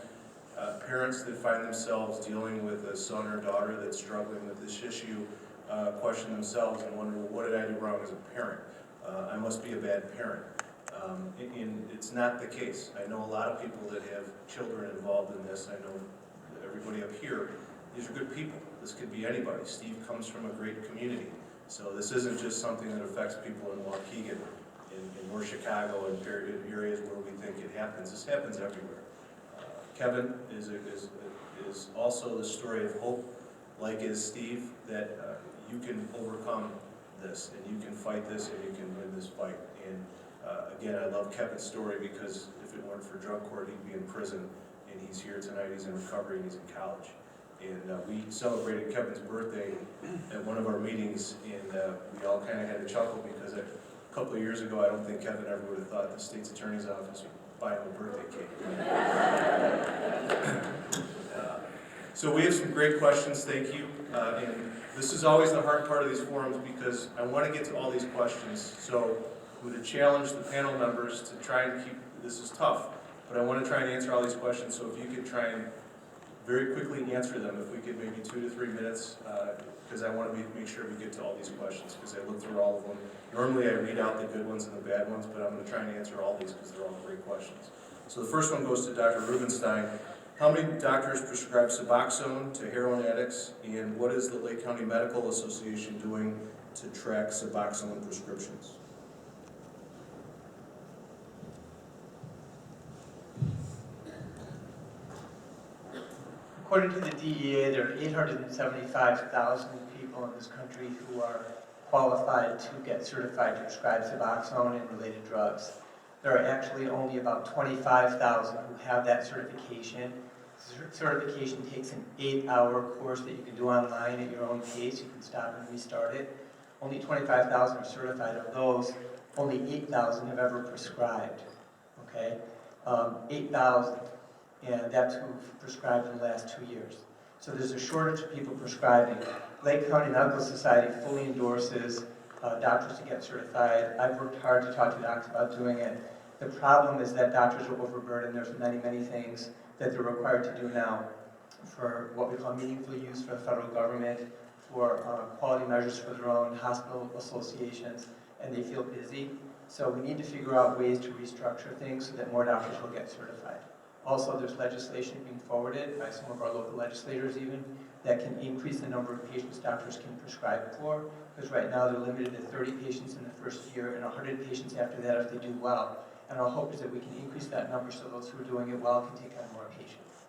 parents that find themselves dealing with a son or daughter that's struggling with this issue question themselves and wonder, well, what did I do wrong as a parent? I must be a bad parent. And it's not the case. I know a lot of people that have children involved in this. I know everybody up here, these are good people. This could be anybody. Steve comes from a great community. So this isn't just something that affects people in Waukegan, in North Chicago, and areas where we think it happens. This happens everywhere. Kevin is also the story of hope, like is Steve, that you can overcome this, and you can fight this, and you can win this fight. And again, I love Kevin's story because if it weren't for drug court, he'd be in prison, and he's here tonight, he's in recovery, and he's in college. And we celebrated Kevin's birthday at one of our meetings, and we all kind of had a chuckle because a couple of years ago, I don't think Kevin ever would have thought the States Attorney's Office would buy him a birthday cake. So we have some great questions, thank you. And this is always the hard part of these forums because I want to get to all these questions. So I'm going to challenge the panel members to try and keep, this is tough, but I want to try and answer all these questions. So if you could try and very quickly answer them, if we could maybe 2 to 3 minutes, because I want to make sure we get to all these questions, because I look through all of them. Normally I read out the good ones and the bad ones, but I'm going to try and answer all these because they're all great questions. So the first one goes to Dr. Rubinstein. How many doctors prescribe Suboxone to heroin addicts, and what is the Lake County Medical Association doing to track Suboxone prescriptions? According to the DEA, there are 875,000 people in this country who are qualified to get certified to prescribe Suboxone and related drugs. There are actually only about 25,000 who have that certification. Certification takes an 8-hour course that you can do online at your own pace. You can stop and restart it. Only 25,000 are certified. Of those, only 8,000 have ever prescribed. Okay, 8,000. And that's who've prescribed in the last 2 years. So there's a shortage of people prescribing. Lake County Medical Society fully endorses doctors to get certified. I've worked hard to talk to docs about doing it. The problem is that doctors are overburdened. There's many, many things that they're required to do now for what we call meaningful use for the federal government, for quality measures for their own hospital associations, and they feel busy. So we need to figure out ways to restructure things so that more doctors will get certified. Also, there's legislation being forwarded by some of our local legislators even that can increase the number of patients doctors can prescribe for, because right now they're limited to 30 patients in the first year and 100 patients after that if they do well. And our hope is that we can increase that number so those who are doing it well can take on more patients.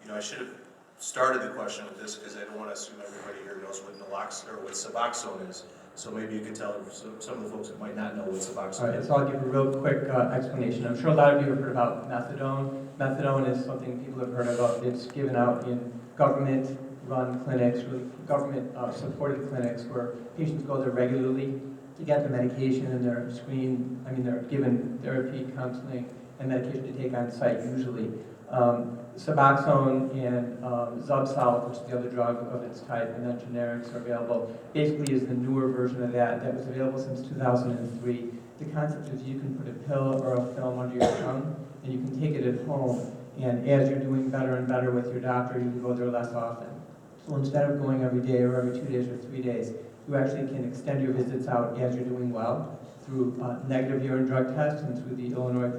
You know, I should have started the question with this because I don't want to assume everybody here knows what naloxone or what Suboxone is. So maybe you could tell some of the folks that might not know what Suboxone is. All right, so I'll give a real quick explanation. I'm sure a lot of you have heard about methadone. Methadone is something people have heard about. It's given out in government-run clinics, really government-supported clinics where patients go there regularly to get the medication and they're screened, they're given therapy, counseling, and medication to take on site usually. Suboxone and Zubsolv, which is the other drug of its type, and then generics are available, basically is the newer version of that was available since 2003. The concept is you can put a pill or a film under your tongue, and you can take it at home, And as you're doing better and better with your doctor, you can go there less often. So instead of going every day or every 2 days or 3 days, you actually can extend your visits out as you're doing well through negative urine drug tests and through the Illinois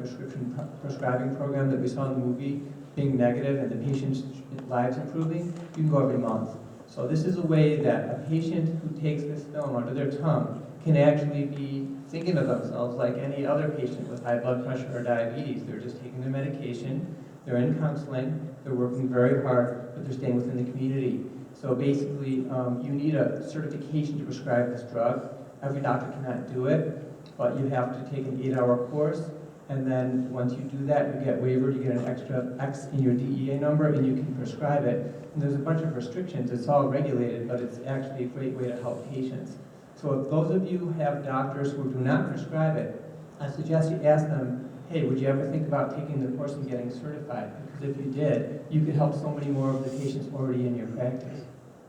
prescribing program that we saw in the movie being negative and the patient's lives improving. You can go every month. So this is a way that a patient who takes this film under their tongue can actually be thinking of themselves like any other patient with high blood pressure or diabetes. They're just taking their medication, they're in counseling, they're working very hard, but they're staying within the community. So basically, you need a certification to prescribe this drug. Every doctor cannot do it, but you have to take an 8-hour course, and then once you do that, you get waived, you get an extra X in your DEA number, and you can prescribe it. And there's a bunch of restrictions. It's all regulated, but it's actually a great way to help patients. So if those of you have doctors who do not prescribe it, I suggest you ask them, hey, would you ever think about taking the course and getting certified? Because if you did, you could help so many more of the patients already in your practice.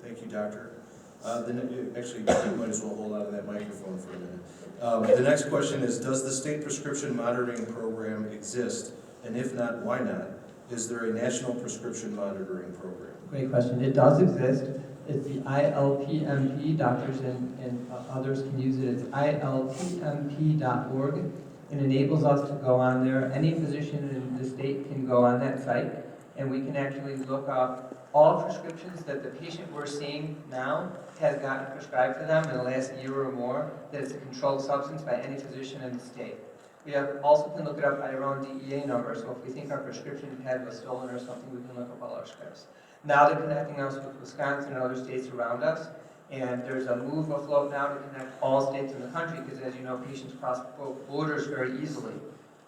Thank you, doctor. Actually, you might as well hold on to that microphone for a minute. The next question is, does the state prescription monitoring program exist? And if not, why not? Is there a national prescription monitoring program? Great question. It does exist. It's the ILPMP. Doctors and others can use it. It's ilpmp.org. It enables us to go on there. Any physician in the state can go on that site, and we can actually look up all prescriptions that the patient we're seeing now has gotten prescribed to them in the last year or more, that it's a controlled substance by any physician in the state. We also can look it up by our own DEA number, so if we think our prescription pad was stolen or something, we can look up all our scripts. Now they're connecting us with Wisconsin and other states around us, and there's a move afloat now to connect all states in the country, because as you know, patients cross borders very easily.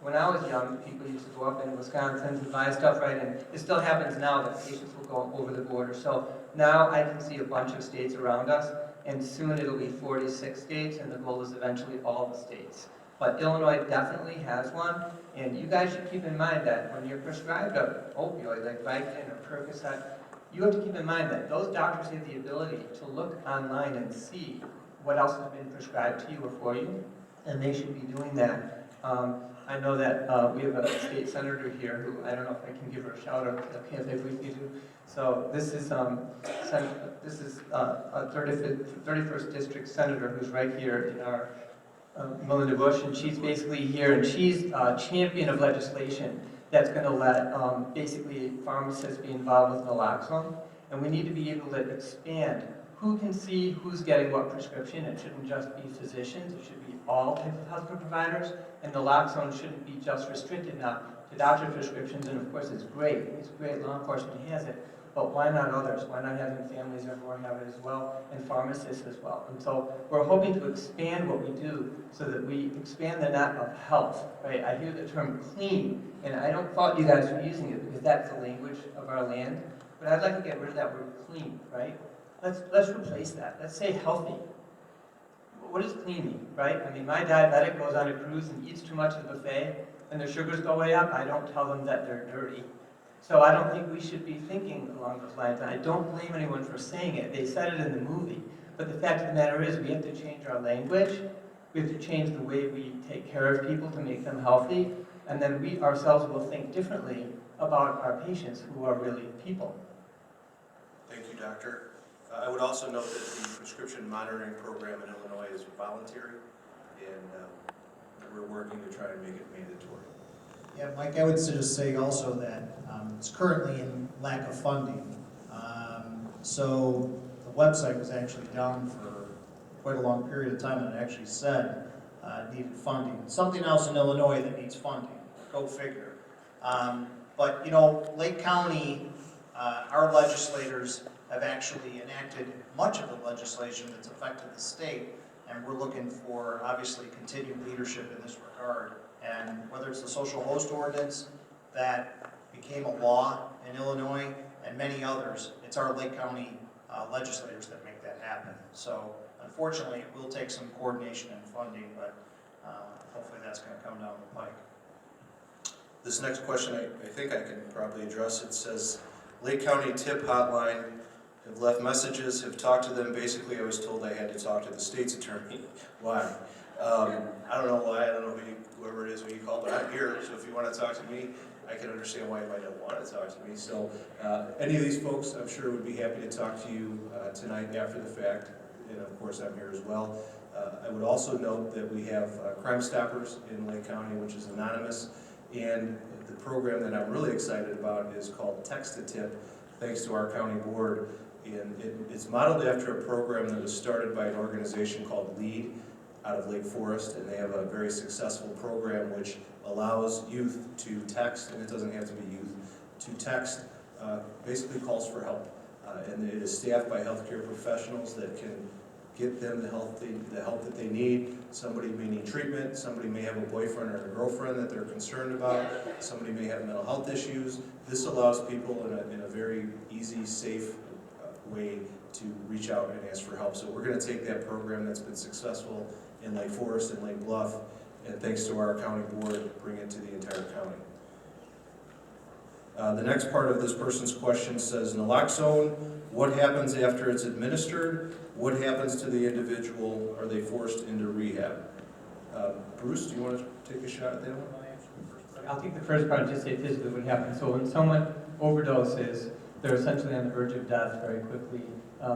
When I was young, people used to go up in Wisconsin to buy stuff, right? And it still happens now that patients will go over the border. So now I can see a bunch of states around us, and soon it'll be 46 states, and the goal is eventually all the states. But Illinois definitely has one, and you guys should keep in mind that when you're prescribed an opioid like Vicodin or Percocet, you have to keep in mind that those doctors have the ability to look online and see what else has been prescribed to you or for you, and they should be doing that. I know that we have a state senator here who, I don't know if I can give her a shout out, okay, if I briefly do. So this is a 31st District Senator who's right here in our Melinda Bush, and she's basically here, and she's a champion of legislation that's going to let basically pharmacists be involved with naloxone, and we need to be able to expand who can see who's getting what prescription. It shouldn't just be physicians, it should be all types of healthcare providers, and naloxone shouldn't be just restricted now to doctor prescriptions, and of course it's great, law enforcement has it, but why not others? Why not having families everywhere have it as well, and pharmacists as well? And so we're hoping to expand what we do so that we expand the net of health, right? I hear the term clean, and I don't fault you guys for using it because that's the language of our land, but I'd like to get rid of that word clean, right? Let's replace that. Let's say healthy. What does clean mean, right? I mean, my diabetic goes on a cruise and eats too much of the buffet, and their sugars go way up. I don't tell them that they're dirty. So I don't think we should be thinking along those lines, and I don't blame anyone for saying it. They said it in the movie. But the fact of the matter is we have to change our language. We have to change the way we take care of people to make them healthy, and then we ourselves will think differently about our patients who are really people. Thank you, doctor. I would also note that the prescription monitoring program in Illinois is voluntary, and we're working to try and make it mandatory. Yeah, Mike, I would just say also that it's currently in lack of funding. So the website was actually down for quite a long period of time, and it actually said it needed funding. Something else in Illinois that needs funding, go figure. But you know, Lake County, our legislators have actually enacted much of the legislation that's affected the state, and we're looking for, obviously, continued leadership in this regard. And whether it's the social host ordinance that became a law in Illinois and many others, it's our Lake County legislators that make that happen. So unfortunately, it will take some coordination and funding, but hopefully that's going to come down the pike. This next question, I think I can probably address. It says, Lake County tip hotline, have left messages, have talked to them. Basically, I was told I had to talk to the state's attorney. Why? I don't know why. I don't know whoever it is when you call, but I'm here, so if you want to talk to me. I can understand why you might not want to talk to me. So any of these folks, I'm sure, would be happy to talk to you tonight after the fact, and of course I'm here as well. I would also note that we have Crime Stoppers in Lake County, which is anonymous, and the program that I'm really excited about is called Text a Tip, thanks to our county board. And it's modeled after a program that was started by an organization called LEAD out of Lake Forest, and they have a very successful program which allows youth to text, and it doesn't have to be youth, to text basically calls for help. And it is staffed by healthcare professionals that can get them the help that they need. Somebody may need treatment, somebody may have a boyfriend or a girlfriend that they're concerned about, somebody may have mental health issues. This allows people in a very easy, safe way to reach out and ask for help. So we're going to take that program that's been successful in Lake Forest and Lake Bluff, and thanks to our county board, bring it to the entire county. The next part of this person's question says, naloxone, what happens after it's administered? What happens to the individual? Are they forced into rehab? Bruce, do you want to take a shot at that one? I'll take the first part and just say physically what happens. So when someone overdoses, they're essentially on the verge of death very quickly.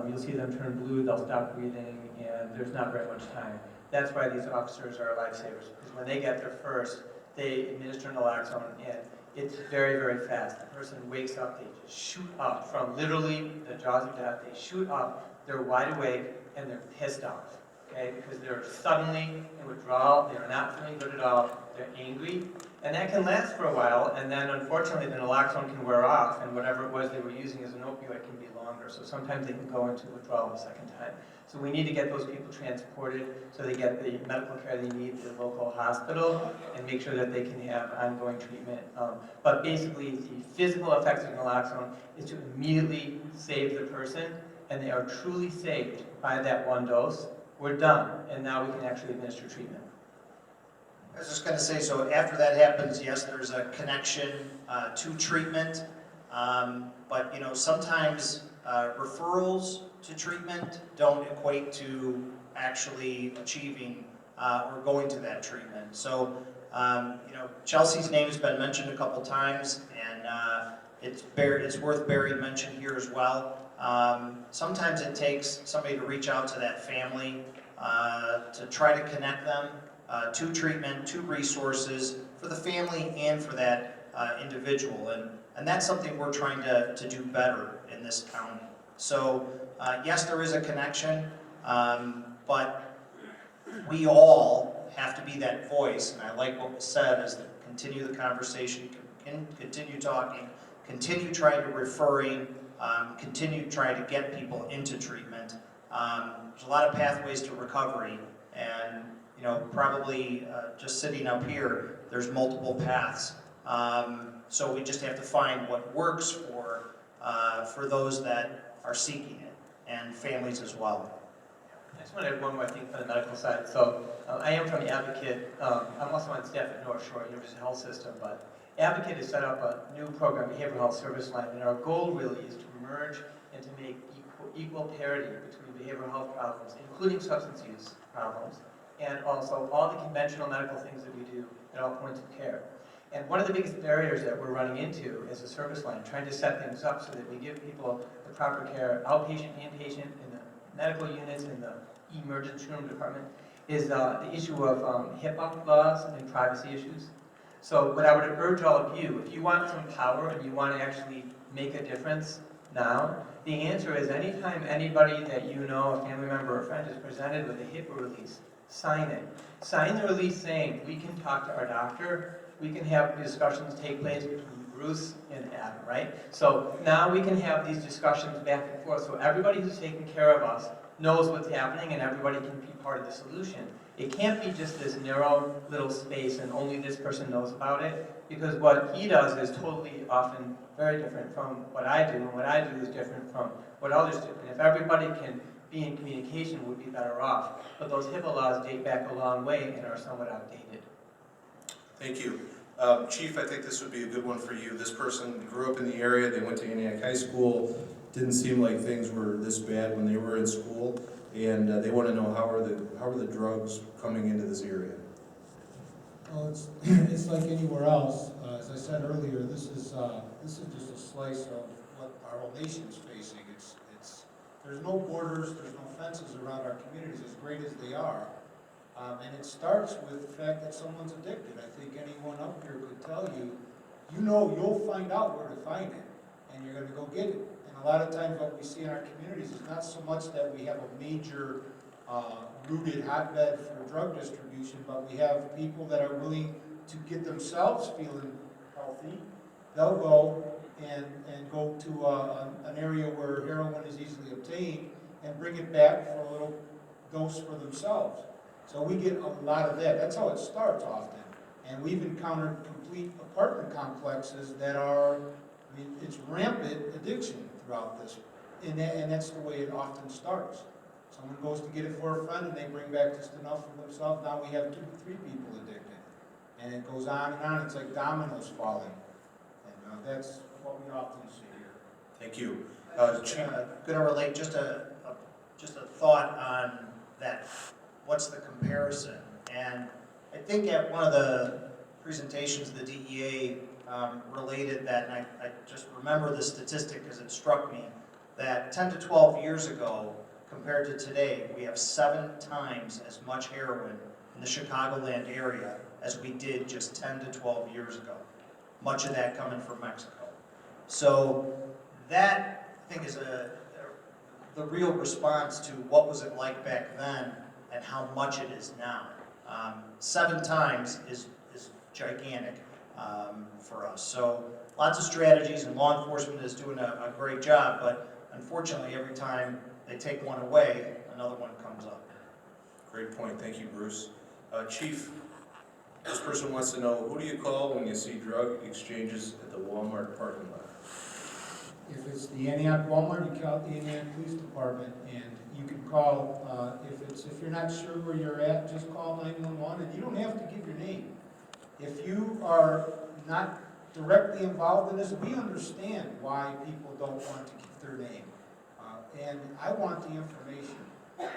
You'll see them turn blue, they'll stop breathing, and there's not very much time. That's why these officers are lifesavers, because when they get there first, they administer naloxone, and it's very, very fast. The person wakes up, they just shoot up from literally the jaws of death. They shoot up, they're wide awake, and they're pissed off, okay? Because they're suddenly in withdrawal, they're not feeling good at all, they're angry, and that can last for a while, and then unfortunately the naloxone can wear off, and whatever it was they were using as an opioid can be longer, so sometimes they can go into withdrawal the second time. So we need to get those people transported so they get the medical care they need at the local hospital and make sure that they can have ongoing treatment. But basically, the physical effects of naloxone is to immediately save the person, and they are truly saved by that one dose. We're done, and now we can actually administer treatment. I was just going to say, so after that happens, yes, there's a connection to treatment, but sometimes referrals to treatment don't equate to actually achieving or going to that treatment. So, Chelsea's name has been mentioned a couple times, and it's worth bearing mention here as well. Sometimes it takes somebody to reach out to that family to try to connect them to treatment, to resources for the family and for that individual. And that's something we're trying to do better in this county. So yes, there is a connection, but we all have to be that voice. And I like what was said, is to continue the conversation, continue talking, continue trying to referring, continue trying to get people into treatment. There's a lot of pathways to recovery, and probably just sitting up here, there's multiple paths. So we just have to find what works for those that are seeking it, and families as well. I just want to add one more thing for the medical side. So I am from Advocate. I'm also on staff at North Shore University Health System, but Advocate has set up a new program, Behavioral Health Service Line, and our goal really is to merge and to make equal parity between behavioral health problems, including substance use problems, and also all the conventional medical things that we do at all points of care. And one of the biggest barriers that we're running into as a service line, trying to set things up so that we give people the proper care, outpatient, inpatient, in the medical units, in the emergency room department, is the issue of HIPAA laws and privacy issues. So what I would urge all of you, if you want some power and you want to actually make a difference now, the answer is anytime anybody that you know, a family member or friend, is presented with a HIPAA release, sign it. Sign the release saying, we can talk to our doctor, we can have discussions take place between Bruce and Adam, right? So now we can have these discussions back and forth, so everybody who's taking care of us knows what's happening and everybody can be part of the solution. It can't be just this narrow little space and only this person knows about it, because what he does is totally often very different from what I do, and what I do is different from what others do. And if everybody can be in communication, we'd be better off. But those HIPAA laws date back a long way and are somewhat outdated. Thank you. Chief, I think this would be a good one for you. This person grew up in the area, they went to Antioch High School, didn't seem like things were this bad when they were in school, and they want to know how are the drugs coming into this area? Well, it's like anywhere else. As I said earlier, this is just a slice of what our whole nation's facing. There's no borders, there's no fences around our communities, as great as they are. And it starts with the fact that someone's addicted. I think anyone up here could tell you, you'll find out where to find it, and you're gonna go get it. And a lot of times what we see in our communities is not so much that we have a major rooted hotbed for drug distribution, but we have people that are willing to get themselves feeling healthy. They'll go and go to an area where heroin is easily obtained and bring it back for a little dose for themselves. So we get a lot of that. That's how it starts often. And we've encountered complete apartment complexes that are, I mean, it's rampant addiction throughout this. And that's the way it often starts. Someone goes to get it for a friend and they bring back just enough for themselves. Now we have 2 to 3 people addicted. And it goes on and on. It's like dominoes falling. And that's what we often see here. Thank you. Going to relate just a thought on that. What's the comparison? And I think at one of the presentations the DEA related that, and I just remember the statistic because it struck me, that 10 to 12 years ago compared to today, we have 7 times as much heroin in the Chicagoland area as we did just 10 to 12 years ago. Much of that coming from Mexico. So that, I think, is the real response to what was it like back then and how much it is now. 7 times is gigantic for us. So lots of strategies, and law enforcement is doing a great job, but unfortunately every time they take one away, another one comes up. Great point. Thank you, Bruce. Chief, this person wants to know, who do you call when you see drug exchanges at the Walmart parking lot? If it's the Antioch Walmart, you call the Antioch Police Department, and you can call, if you're not sure where you're at, just call 911, and you don't have to give your name. If you are not directly involved in this, we understand why people don't want to give their name. And I want the information.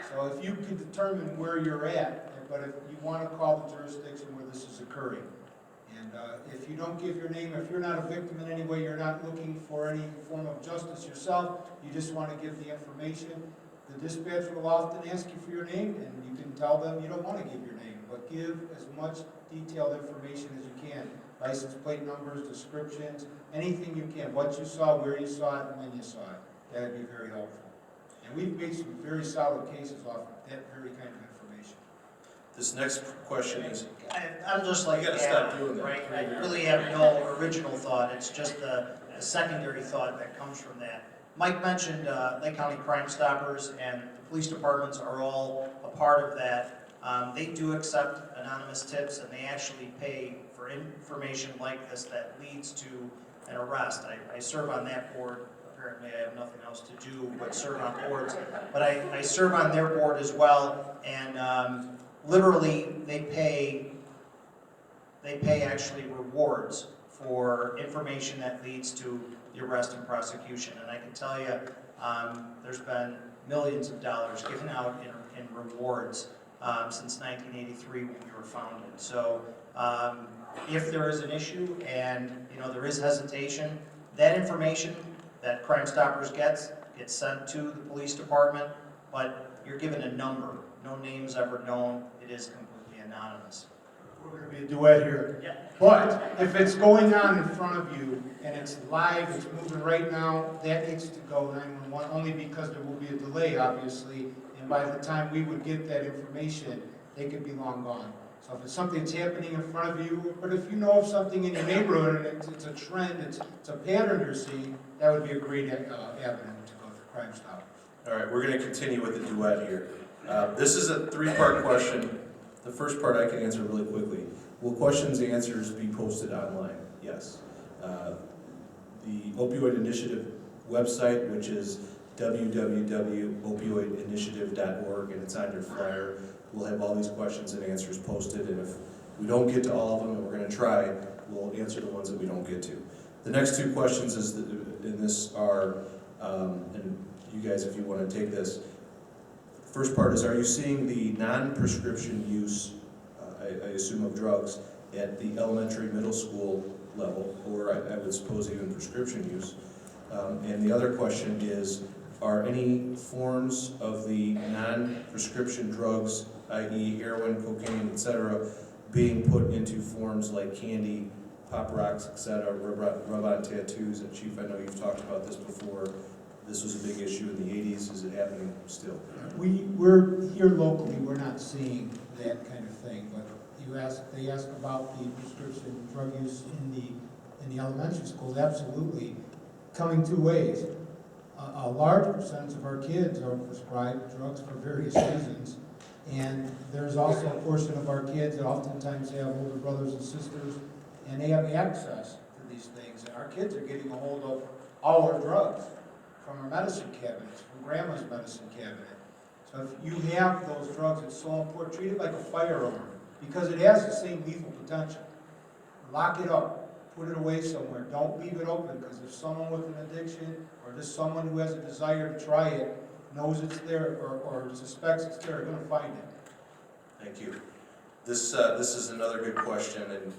So if you can determine where you're at, but if you want to call the jurisdiction where this is occurring. And if you don't give your name, if you're not a victim in any way, you're not looking for any form of justice yourself, you just want to give the information, the dispatcher will often ask you for your name, and you can tell them you don't want to give your name, but give as much detailed information as you can. License plate numbers, descriptions, anything you can, what you saw, where you saw it, and when you saw it. That would be very helpful. And we've made some very solid cases off of that very kind of information. This next question is... I'm just like, you gotta stop doing that. Right? I really have no original thought. It's just a secondary thought that comes from that. Mike mentioned Lake County Crime Stoppers, and the police departments are all a part of that. They do accept anonymous tips, and they actually pay for information like this that leads to an arrest. I serve on that board. Apparently I have nothing else to do but serve on boards. But I serve on their board as well, and literally they pay actually rewards for information that leads to the arrest and prosecution. And I can tell you, there's been millions of dollars given out in rewards since 1983 when we were founded. So if there is an issue and there is hesitation, that information that Crime Stoppers gets sent to the police department, but you're given a number. No names ever known. It is completely anonymous. We're going to be a duet here. Yeah. But if it's going on in front of you and it's live, it's moving right now, that needs to go 911 only because there will be a delay, obviously, and by the time we would get that information, they could be long gone. So if it's something that's happening in front of you, but if you know of something in your neighborhood and it's a trend, it's a pattern you're seeing, that would be a great avenue to go to Crime Stoppers. All right, we're going to continue with the duet here. This is a 3-part question. The first part I can answer really quickly. Will questions and answers be posted online? Yes. The Opioid Initiative website, which is www.opioidinitiative.org, and it's on your flyer. We'll have all these questions and answers posted, and if we don't get to all of them, and we're going to try, we'll answer the ones that we don't get to. The next 2 questions in this are, and you guys, if you want to take this. First part is, are you seeing the non-prescription use, I assume, of drugs at the elementary, middle school level, or I would suppose even prescription use. And the other question is, are any forms of the non-prescription drugs, i.e. heroin, cocaine, etc., being put into forms like candy, pop rocks, etc., rub-on tattoos? And Chief, I know you've talked about this before. This was a big issue in the 80s. Is it happening still? We're here locally, we're not seeing that kind of thing, but they asked about the prescription drug use in the elementary schools. Absolutely, coming two ways. A large percentage of our kids are prescribed drugs for various reasons, and there's also a portion of our kids that oftentimes have older brothers and sisters, and they have access to these things. And our kids are getting a hold of our drugs from our medicine cabinets, from grandma's medicine cabinet. So if you have those drugs, it's so important. Treat it like a firearm, because it has the same lethal potential. Lock it up. Put it away somewhere. Don't leave it open, because if someone with an addiction or just someone who has a desire to try it knows it's there or suspects it's there, they're going to find it. Thank you. This is another good question, and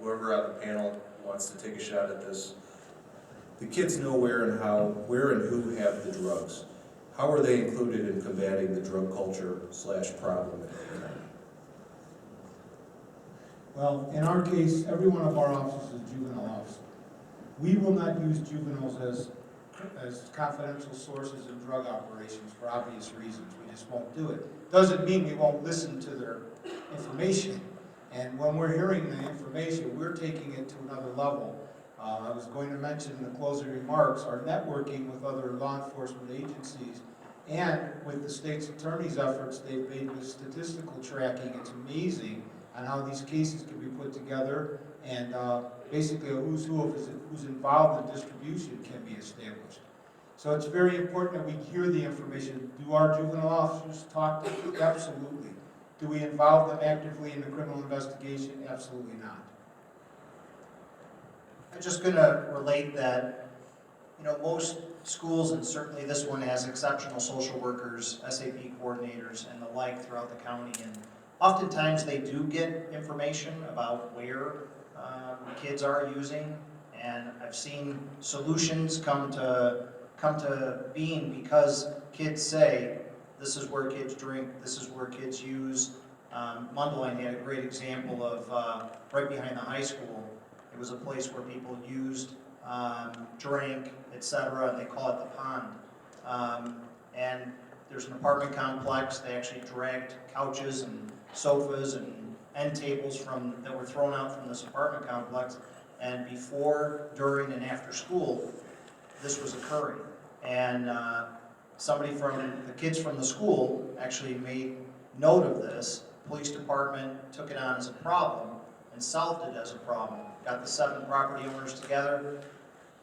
whoever on the panel wants to take a shot at this. The kids know where and who have the drugs. How are they included in combating the drug culture / problem? Well, in our case, every one of our officers is a juvenile officer. We will not use juveniles as confidential sources in drug operations for obvious reasons. We just won't do it. Doesn't mean we won't listen to their information. And when we're hearing the information, we're taking it to another level. I was going to mention in the closing remarks our networking with other law enforcement agencies, and with the state's attorney's efforts they've made with statistical tracking. It's amazing on how these cases can be put together, and basically a who's who of who's involved in distribution can be established. So it's very important that we hear the information. Do our juvenile officers talk to them? Absolutely. Do we involve them actively in the criminal investigation? Absolutely not. I'm just going to relate that, most schools, and certainly this one, has exceptional social workers, SAP coordinators, and the like throughout the county. And oftentimes they do get information about where kids are using, and I've seen solutions come to being because kids say, this is where kids drink, this is where kids use. Mundelein had a great example of right behind the high school. It was a place where people used, drank, etc., and they call it the pond. And there's an apartment complex. They actually dragged couches and sofas and end tables that were thrown out from this apartment complex. And before, during, and after school, this was occurring. And somebody from the kids from the school actually made note of this. Police department took it on as a problem and solved it as a problem. Got the 7 property owners together,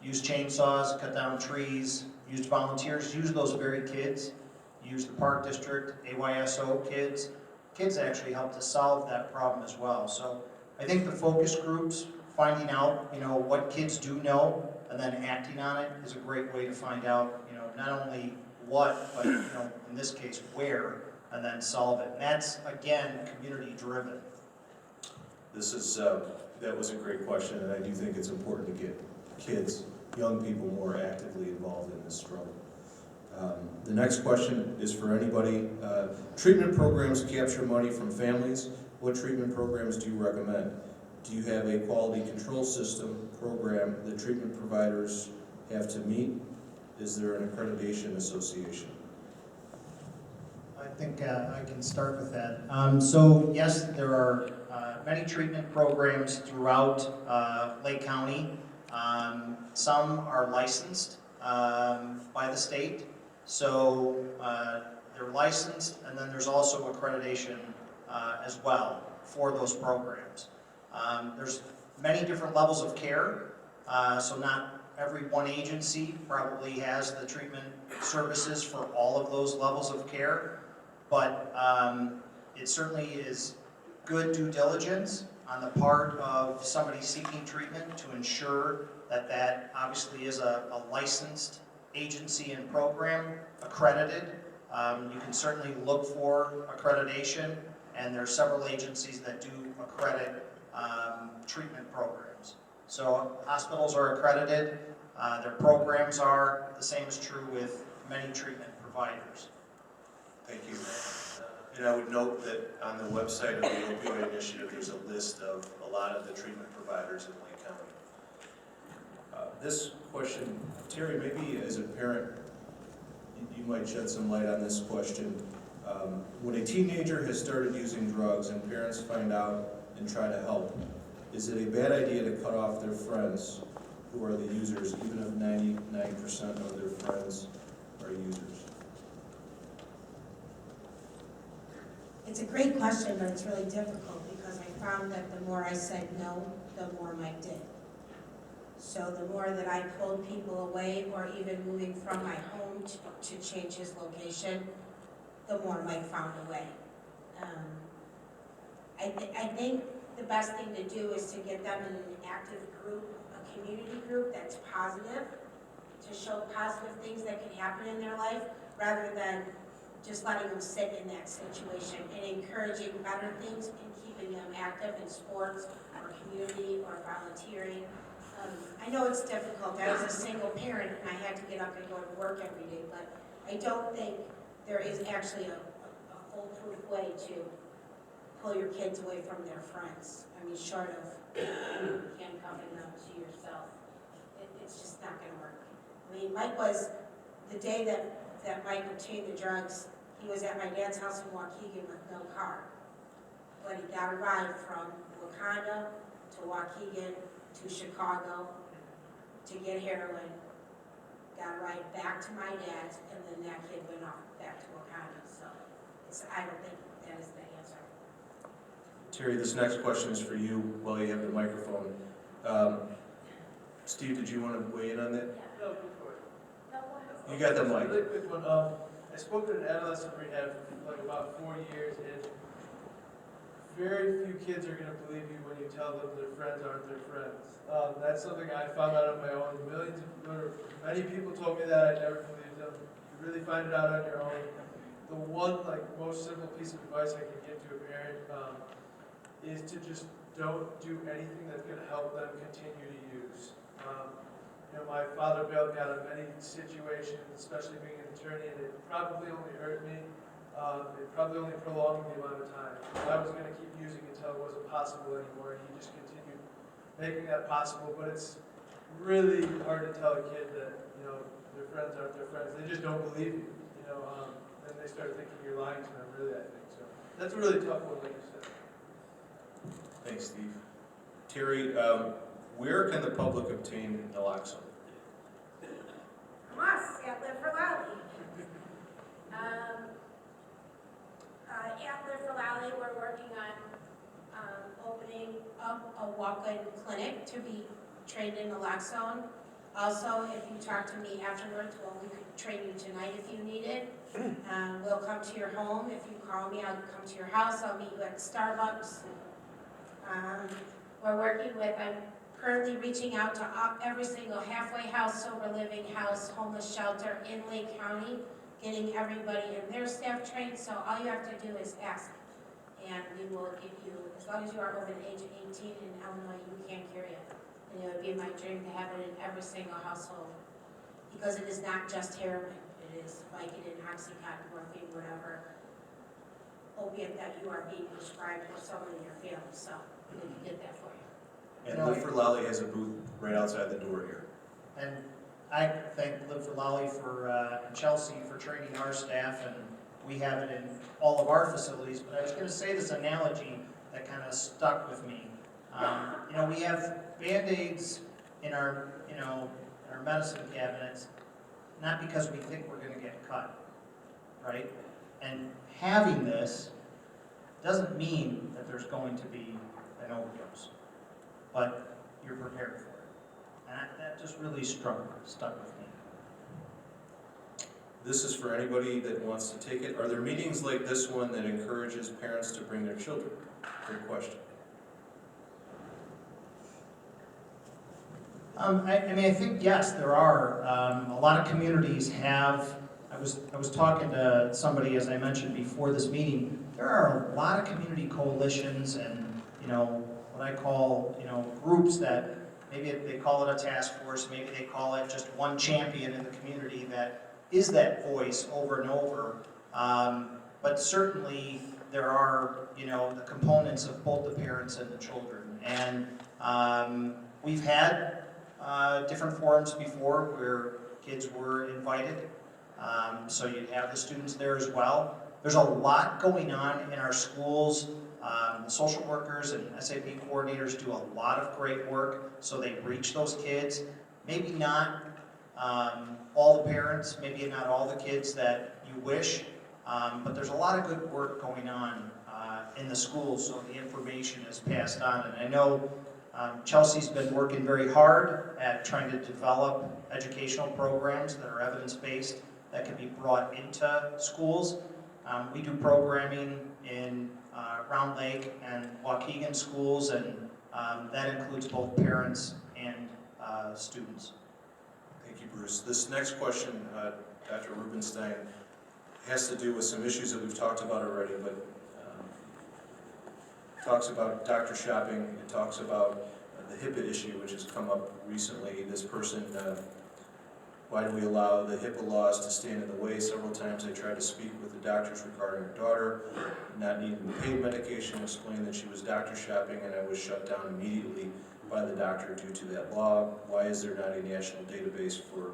used chainsaws, cut down trees, used volunteers, used those very kids, used the park district, AYSO kids. Kids actually helped to solve that problem as well. So I think the focus groups, finding out, what kids do know and then acting on it is a great way to find out, not only what, but, in this case, where, and then solve it. And that's, again, community driven. That was a great question, and I do think it's important to get kids, young people, more actively involved in this struggle. The next question is for anybody. Treatment programs capture money from families. What treatment programs do you recommend? Do you have a quality control system program that treatment providers have to meet? Is there an accreditation association? I think I can start with that. So yes, there are many treatment programs throughout Lake County. Some are licensed by the state, so they're licensed, and then there's also accreditation as well for those programs. There's many different levels of care, so not every one agency probably has the treatment services for all of those levels of care, but it certainly is good due diligence on the part of somebody seeking treatment to ensure that that obviously is a licensed agency and program, accredited. You can certainly look for accreditation, and there are several agencies that do accredit treatment programs. So hospitals are accredited, their programs are, the same is true with many treatment providers. Thank you. And I would note that on the website of the Opioid Initiative, there's a list of a lot of the treatment providers in Lake County. This question, Terri, maybe as a parent, you might shed some light on this question. When a teenager has started using drugs and parents find out and try to help, is it a bad idea to cut off their friends who are the users, even if 99% of their friends are users? It's a great question, but it's really difficult because I found that the more I said no, the more Mike did. So the more that I pulled people away or even moving from my home to change his location, the more Mike found a way. I think the best thing to do is to get them in an active group, a community group that's positive, to show positive things that can happen in their life, rather than just letting them sit in that situation, and encouraging better things and keeping them active in sports or community or volunteering. I know it's difficult. I was a single parent and I had to get up and go to work every day, but I don't think there is actually a foolproof way to pull your kids away from their friends. I mean, short of handcuffing them to yourself. It's just not gonna work. I mean, Mike was, the day that Mike obtained the drugs, he was at my dad's house in Waukegan with no car. But he got a ride from Wakanda to Waukegan to Chicago to get heroin, got a ride back to my dad's, and then that kid went off back to Wakanda. So I don't think that is the answer. Terri, this next question is for you while you have the microphone. Steve, did you want to weigh in on that? No, go for it. You got the mic. Really quick one. I spoke at an adolescent rehab for like about 4 years, and very few kids are going to believe you when you tell them their friends aren't their friends. That's something I found out on my own. Many people told me that. I never believed them. You really find it out on your own. The one most simple piece of advice I can give to a parent is to just don't do anything that's going to help them continue to use. My father bailed me out of many situations, especially being an attorney, and it probably only hurt me. It probably only prolonged the amount of time. I was going to keep using until it wasn't possible anymore, and he just continued making that possible. But it's really hard to tell a kid that their friends aren't their friends. They just don't believe you. Then they start thinking you're lying to them. Really, I think so. That's a really tough one, like you said. Thanks, Steve. Terri, where can the public obtain naloxone? From us at Live for Lally. At Live for Lally, we're working on opening up a walk-in clinic to be trained in naloxone. Also, if you talk to me afterwards, well, we could train you tonight if you need it. We'll come to your home. If you call me, I'll come to your house. I'll meet you at Starbucks. We're working with, I'm currently reaching out to every single halfway house, sober living house, homeless shelter in Lake County, getting everybody and their staff trained. So all you have to do is ask. And we will give you, as long as you are over the age of 18 in Illinois, you can carry it. And it would be my dream to have it in every single household. Because it is not just heroin. It is Vicodin, Oxycontin, morphine, whatever opiate that you are being prescribed for someone in your family. So we can get that for you. And Live for Lally has a booth right outside the door here. And I thank Live for Lally and Chelsea for training our staff, and we have it in all of our facilities. But I was going to say this analogy that kind of stuck with me. We have Band-Aids in our medicine cabinets, not because we think we're going to get cut, right? And having this doesn't mean that there's going to be an overdose, but you're prepared for it. And that just really stuck with me. This is for anybody that wants to take it. Are there meetings like this one that encourages parents to bring their children? Great question. I think yes, there are. A lot of communities have. I was talking to somebody, as I mentioned before this meeting. There are a lot of community coalitions and what I call, groups that maybe they call it a task force, maybe they call it just one champion in the community that is that voice over and over. But certainly there are, the components of both the parents and the children. And we've had different forums before where kids were invited. So you'd have the students there as well. There's a lot going on in our schools. The social workers and SAP coordinators do a lot of great work, so they reach those kids. Maybe not all the parents, maybe not all the kids that you wish, but there's a lot of good work going on in the schools, so the information is passed on. And I know Chelsea's been working very hard at trying to develop educational programs that are evidence-based that can be brought into schools. We do programming in Round Lake and Waukegan schools, and that includes both parents and students. Thank you, Bruce. This next question, Dr. Rubinstein, has to do with some issues that we've talked about already, but talks about doctor shopping. It talks about the HIPAA issue, which has come up recently. This person, why do we allow the HIPAA laws to stand in the way? Several times I tried to speak with the doctors regarding her daughter, not needing paid medication, explained that she was doctor shopping, and I was shut down immediately by the doctor due to that law. Why is there not a national database for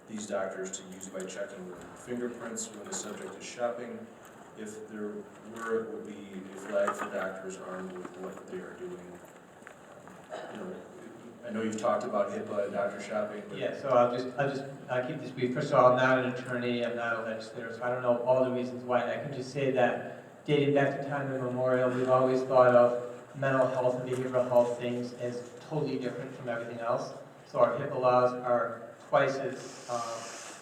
these doctors to use by checking with fingerprints when the subject is shopping? If there were, it would be a flag for doctors armed with what they are doing. I know you've talked about HIPAA and doctor shopping, but Yeah, so I'll keep this brief. First of all, I'm not an attorney, I'm not a legislator, so I don't know all the reasons why. I can just say that dating back to time immemorial, we've always thought of mental health and behavioral health things as totally different from everything else. So our HIPAA laws are twice as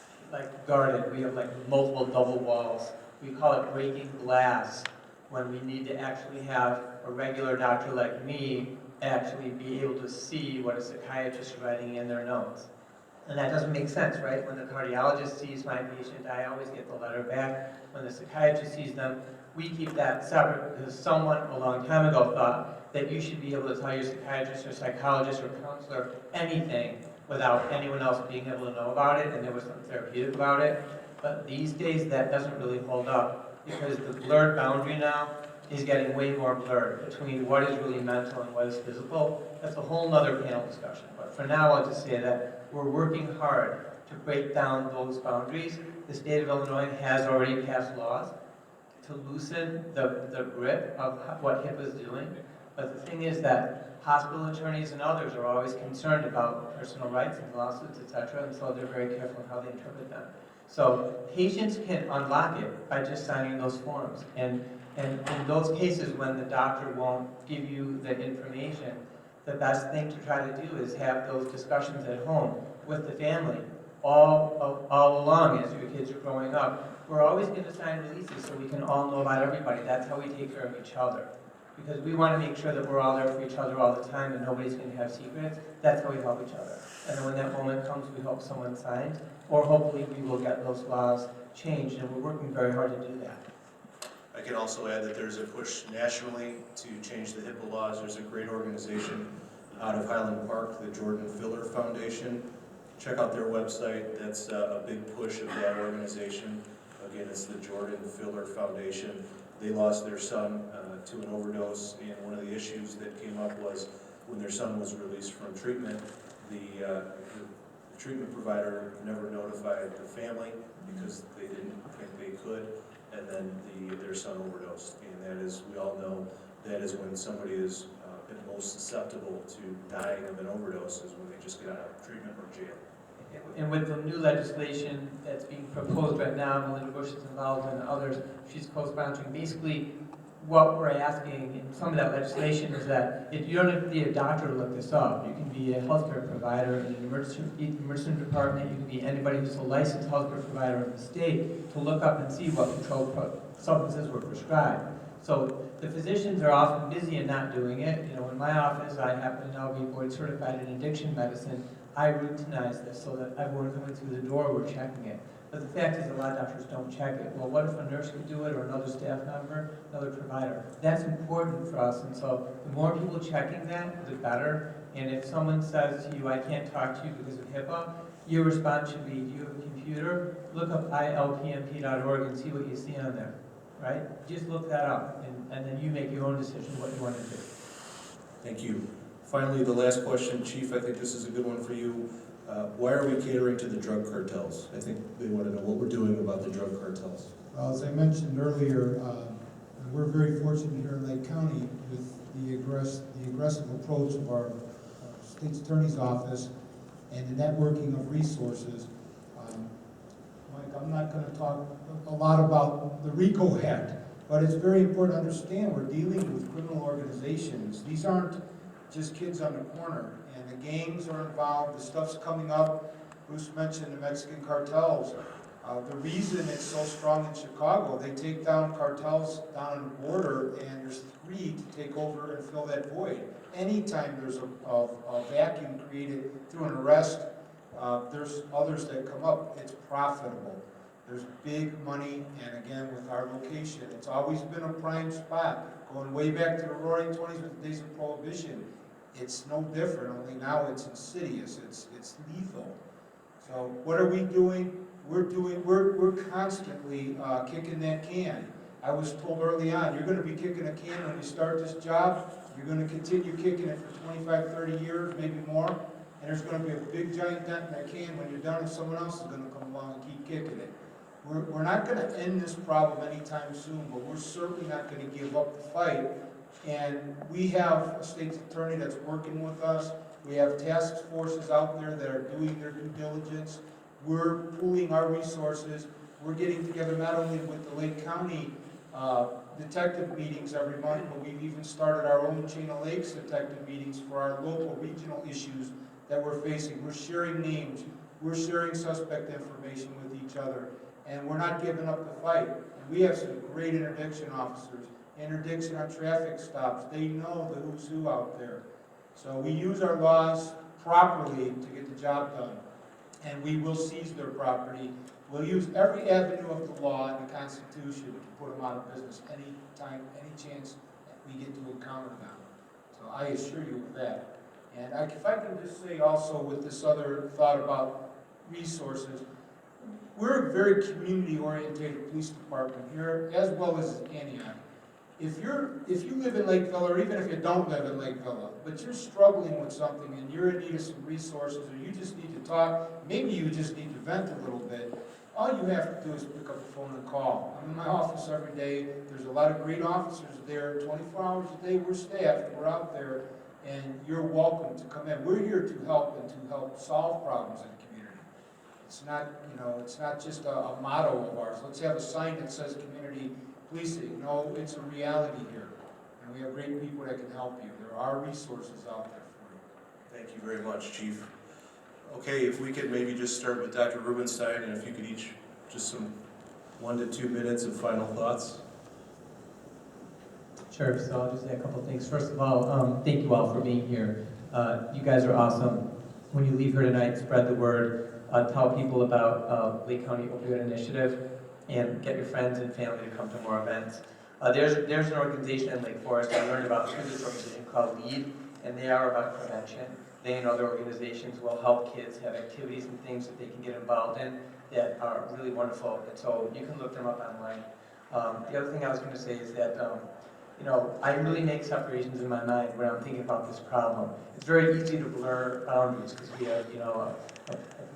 guarded. We have multiple double walls. We call it breaking glass when we need to actually have a regular doctor like me actually be able to see what a psychiatrist is writing in their notes. And that doesn't make sense, right? When the cardiologist sees my patient, I always get the letter back. When the psychiatrist sees them, we keep that separate because someone a long time ago thought that you should be able to tell your psychiatrist or psychologist or counselor anything without anyone else being able to know about it, and there was something therapeutic about it. But these days, that doesn't really hold up because the blurred boundary now is getting way more blurred between what is really mental and what is physical. That's a whole other panel discussion. But for now, I'll just say that we're working hard to break down those boundaries. The state of Illinois has already passed laws to loosen the grip of what HIPAA is doing. But the thing is that hospital attorneys and others are always concerned about personal rights and lawsuits, etc., and so they're very careful in how they interpret them. So patients can unlock it by just signing those forms. And in those cases when the doctor won't give you the information, the best thing to try to do is have those discussions at home with the family all along as your kids are growing up. We're always going to sign releases so we can all know about everybody. That's how we take care of each other. Because we want to make sure that we're all there for each other all the time and nobody's going to have secrets. That's how we help each other. And then when that moment comes, we hope someone signs, or hopefully we will get those laws changed, and we're working very hard to do that. I can also add that there's a push nationally to change the HIPAA laws. There's a great organization out of Highland Park, the Jordan Filler Foundation. Check out their website. That's a big push of that organization. Again, it's the Jordan Filler Foundation. They lost their son to an overdose, and one of the issues that came up was when their son was released from treatment, the treatment provider never notified the family because they didn't think they could, and then their son overdosed. And that is, we all know, that is when somebody is most susceptible to dying of an overdose, is when they just get out of treatment or jail. And with the new legislation that's being proposed right now, Melinda Bush is involved and others, she's co-sponsoring. Basically, what we're asking in some of that legislation is that if you don't have to be a doctor to look this up. You can be a healthcare provider in an emergency department. You can be anybody who's a licensed healthcare provider in the state to look up and see what controlled substances were prescribed. So the physicians are often busy and not doing it. You know, in my office, I happen to now be board certified in addiction medicine. I routinize this so that everyone coming through the door, we're checking it. But the fact is, a lot of doctors don't check it. Well, what if a nurse could do it, or another staff member, another provider? That's important for us, and so the more people checking that, the better. And if someone says to you, I can't talk to you because of HIPAA, your response should be, do you have a computer? Look up ilpmp.org and see what you see on there, right? Just look that up, and then you make your own decision what you want to do. Thank you. Finally, the last question, Chief, I think this is a good one for you. Why are we catering to the drug cartels? I think they want to know what we're doing about the drug cartels. Well, as I mentioned earlier, we're very fortunate here in Lake County with the aggressive approach of our State's Attorney's Office and the networking of resources. Mike, I'm not going to talk a lot about the RICO Act, but it's very important to understand we're dealing with criminal organizations. These aren't just kids on the corner, and the gangs are involved, the stuff's coming up. Bruce mentioned the Mexican cartels. The reason it's so strong in Chicago, they take down cartels down on the border, and there's 3 to take over and fill that void. Anytime there's a vacuum created through an arrest, there's others that come up. It's profitable. There's big money, and again, with our location, it's always been a prime spot. Going way back to the Roaring 20s with the days of Prohibition, it's no different, only now it's insidious, it's lethal. So what are we doing? We're constantly kicking that can. I was told early on, you're gonna be kicking a can when you start this job, you're gonna continue kicking it for 25, 30 years, maybe more, and there's gonna be a big giant dent in that can when you're done, and someone else is gonna come along and keep kicking it. We're not gonna end this problem anytime soon, but we're certainly not gonna give up the fight. And we have a state's attorney that's working with us. We have task forces out there that are doing their due diligence. We're pooling our resources. We're getting together not only with the Lake County detective meetings every month, but we've even started our own Chain of Lakes detective meetings for our local regional issues that we're facing. We're sharing names. We're sharing suspect information with each other. And we're not giving up the fight. And we have some great interdiction officers. Interdiction on traffic stops. They know the who's who out there. So we use our laws properly to get the job done. And we will seize their property. We'll use every avenue of the law and the Constitution to put them out of business any time, any chance that we get to encounter them. So I assure you of that. And if I can just say also with this other thought about resources, we're a very community-oriented police department here, as well as Antioch. If you live in Lakeville, or even if you don't live in Lakeville, but you're struggling with something and you're in need of some resources, or you just need to talk, maybe you just need to vent a little bit, all you have to do is pick up the phone and call. I'm in my office every day. There's a lot of great officers there, 24 hours a day. We're staffed, we're out there, and you're welcome to come in. We're here to help and to help solve problems in the community. It's not, it's not just a motto of ours. Let's have a sign that says community policing. No, it's a reality here. And we have great people that can help you. There are resources out there for you. Thank you very much, Chief. Okay, if we could maybe just start with Dr. Rubinstein, and if you could each just some 1 to 2 minutes of final thoughts. Sure, so I'll just say a couple things. First of all, thank you all for being here. You guys are awesome. When you leave here tonight, spread the word. Tell people about Lake County Opioid Initiative, and get your friends and family to come to more events. There's an organization in Lake Forest I learned about through this organization called LEAD, and they are about prevention. They and other organizations will help kids have activities and things that they can get involved in that are really wonderful, and so you can look them up online. The other thing I was going to say is that I really make separations in my mind when I'm thinking about this problem. It's very easy to blur boundaries because we have a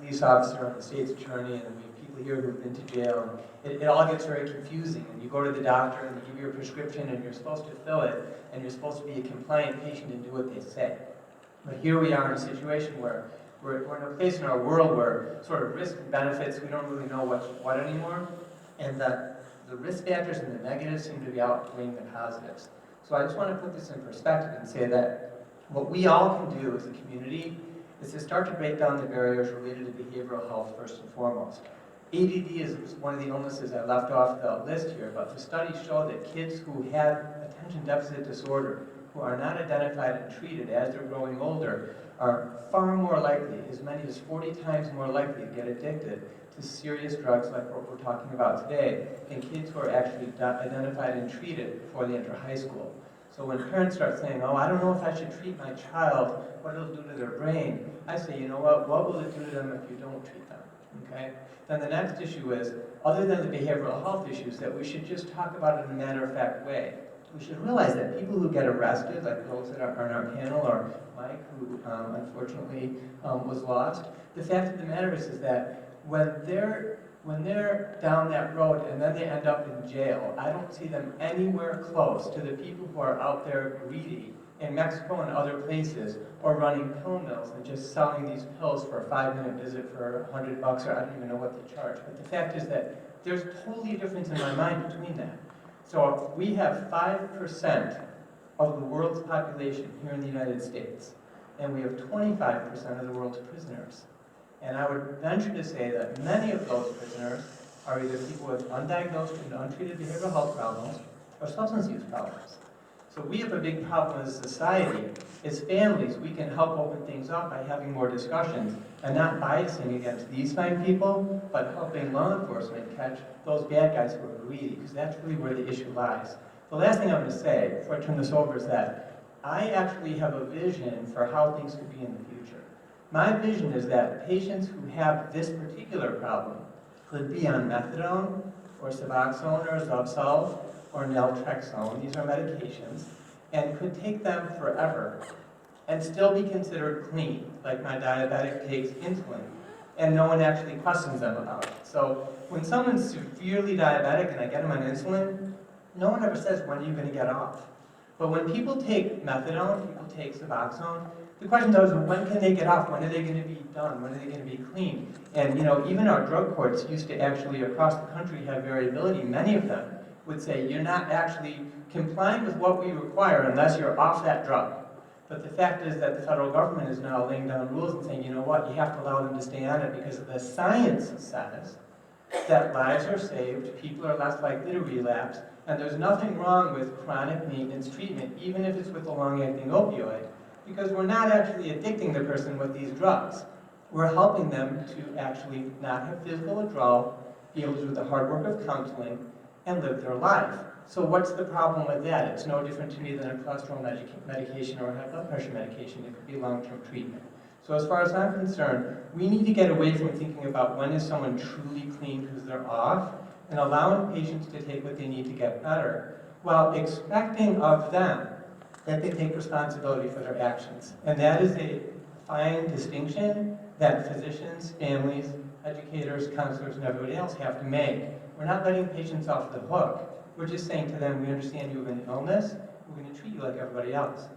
police officer and a state's attorney, and we have people here who've been to jail. And it all gets very confusing. And you go to the doctor and they give you a prescription and you're supposed to fill it, and you're supposed to be a compliant patient and do what they say. But here we are in a situation where we're in a place in our world where sort of risk and benefits, we don't really know what's what anymore. And the risk factors and the negatives seem to be outweighing the positives. So I just want to put this in perspective and say that what we all can do as a community is to start to break down the barriers related to behavioral health first and foremost. ADD is one of the illnesses I left off the list here, but the studies show that kids who have attention deficit disorder, who are not identified and treated as they're growing older, are far more likely, as many as 40 times more likely to get addicted to serious drugs like what we're talking about today, and kids who are actually identified and treated before they enter high school. So when parents start saying, oh, I don't know if I should treat my child, what it'll do to their brain, I say, you know what will it do to them if you don't treat them, okay? Then the next issue is, other than the behavioral health issues, that we should just talk about it in a matter-of-fact way. We should realize that people who get arrested, like those that are on our panel, or Mike, who unfortunately was lost, the fact of the matter is that when they're down that road and then they end up in jail, I don't see them anywhere close to the people who are out there greedy in Mexico and other places, or running pill mills and just selling these pills for a 5-minute visit for $100, or I don't even know what they charge. But the fact is that there's totally a difference in my mind between that. So we have 5% of the world's population here in the United States, and we have 25% of the world's prisoners. And I would venture to say that many of those prisoners are either people with undiagnosed and untreated behavioral health problems or substance use problems. So we have a big problem as a society. As families, we can help open things up by having more discussions and not biasing against these fine people, but helping law enforcement catch those bad guys who are greedy, because that's really where the issue lies. The last thing I'm going to say before I turn this over is that I actually have a vision for how things could be in the future. My vision is that patients who have this particular problem could be on methadone or Suboxone or Zubsolv or naltrexone, these are medications, and could take them forever and still be considered clean, like my diabetic takes insulin, and no one actually questions them about it. So when someone's severely diabetic and I get them on insulin, no one ever says, when are you going to get off? But when people take methadone, people take Suboxone, the question is, when can they get off? When are they going to be done? When are they going to be clean? And even our drug courts used to actually, across the country, have variability. Many of them would say, you're not actually complying with what we require unless you're off that drug. But the fact is that the federal government is now laying down rules and saying, you know what, you have to allow them to stay on it because the science says that lives are saved, people are less likely to relapse, and there's nothing wrong with chronic maintenance treatment, even if it's with a long-acting opioid, because we're not actually addicting the person with these drugs. We're helping them to actually not have physical withdrawal, be able to do the hard work of counseling, and live their life. So what's the problem with that? It's no different to me than a cholesterol medication or a high blood pressure medication. It could be long-term treatment. So as far as I'm concerned, we need to get away from thinking about when is someone truly clean because they're off, and allowing patients to take what they need to get better, while expecting of them that they take responsibility for their actions. And that is a fine distinction that physicians, families, educators, counselors, and everybody else have to make. We're not letting patients off the hook. We're just saying to them, we understand you have an illness, we're going to treat you like everybody else.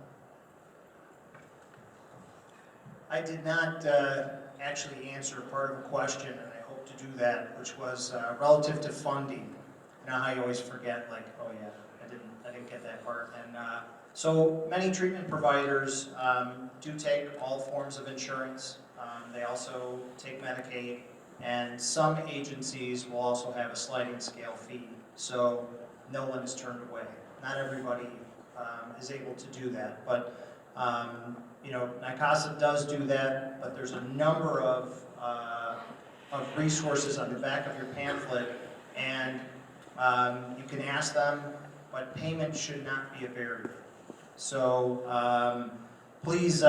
I did not actually answer part of a question, and I hope to do that, which was relative to funding. You know how you always forget, like, oh yeah, I didn't get that part. And so many treatment providers do take all forms of insurance. They also take Medicaid, and some agencies will also have a sliding scale fee. So no one is turned away. Not everybody is able to do that, but NICASA does do that, but there's a number of resources on the back of your pamphlet, and you can ask them, but payment should not be a barrier. So please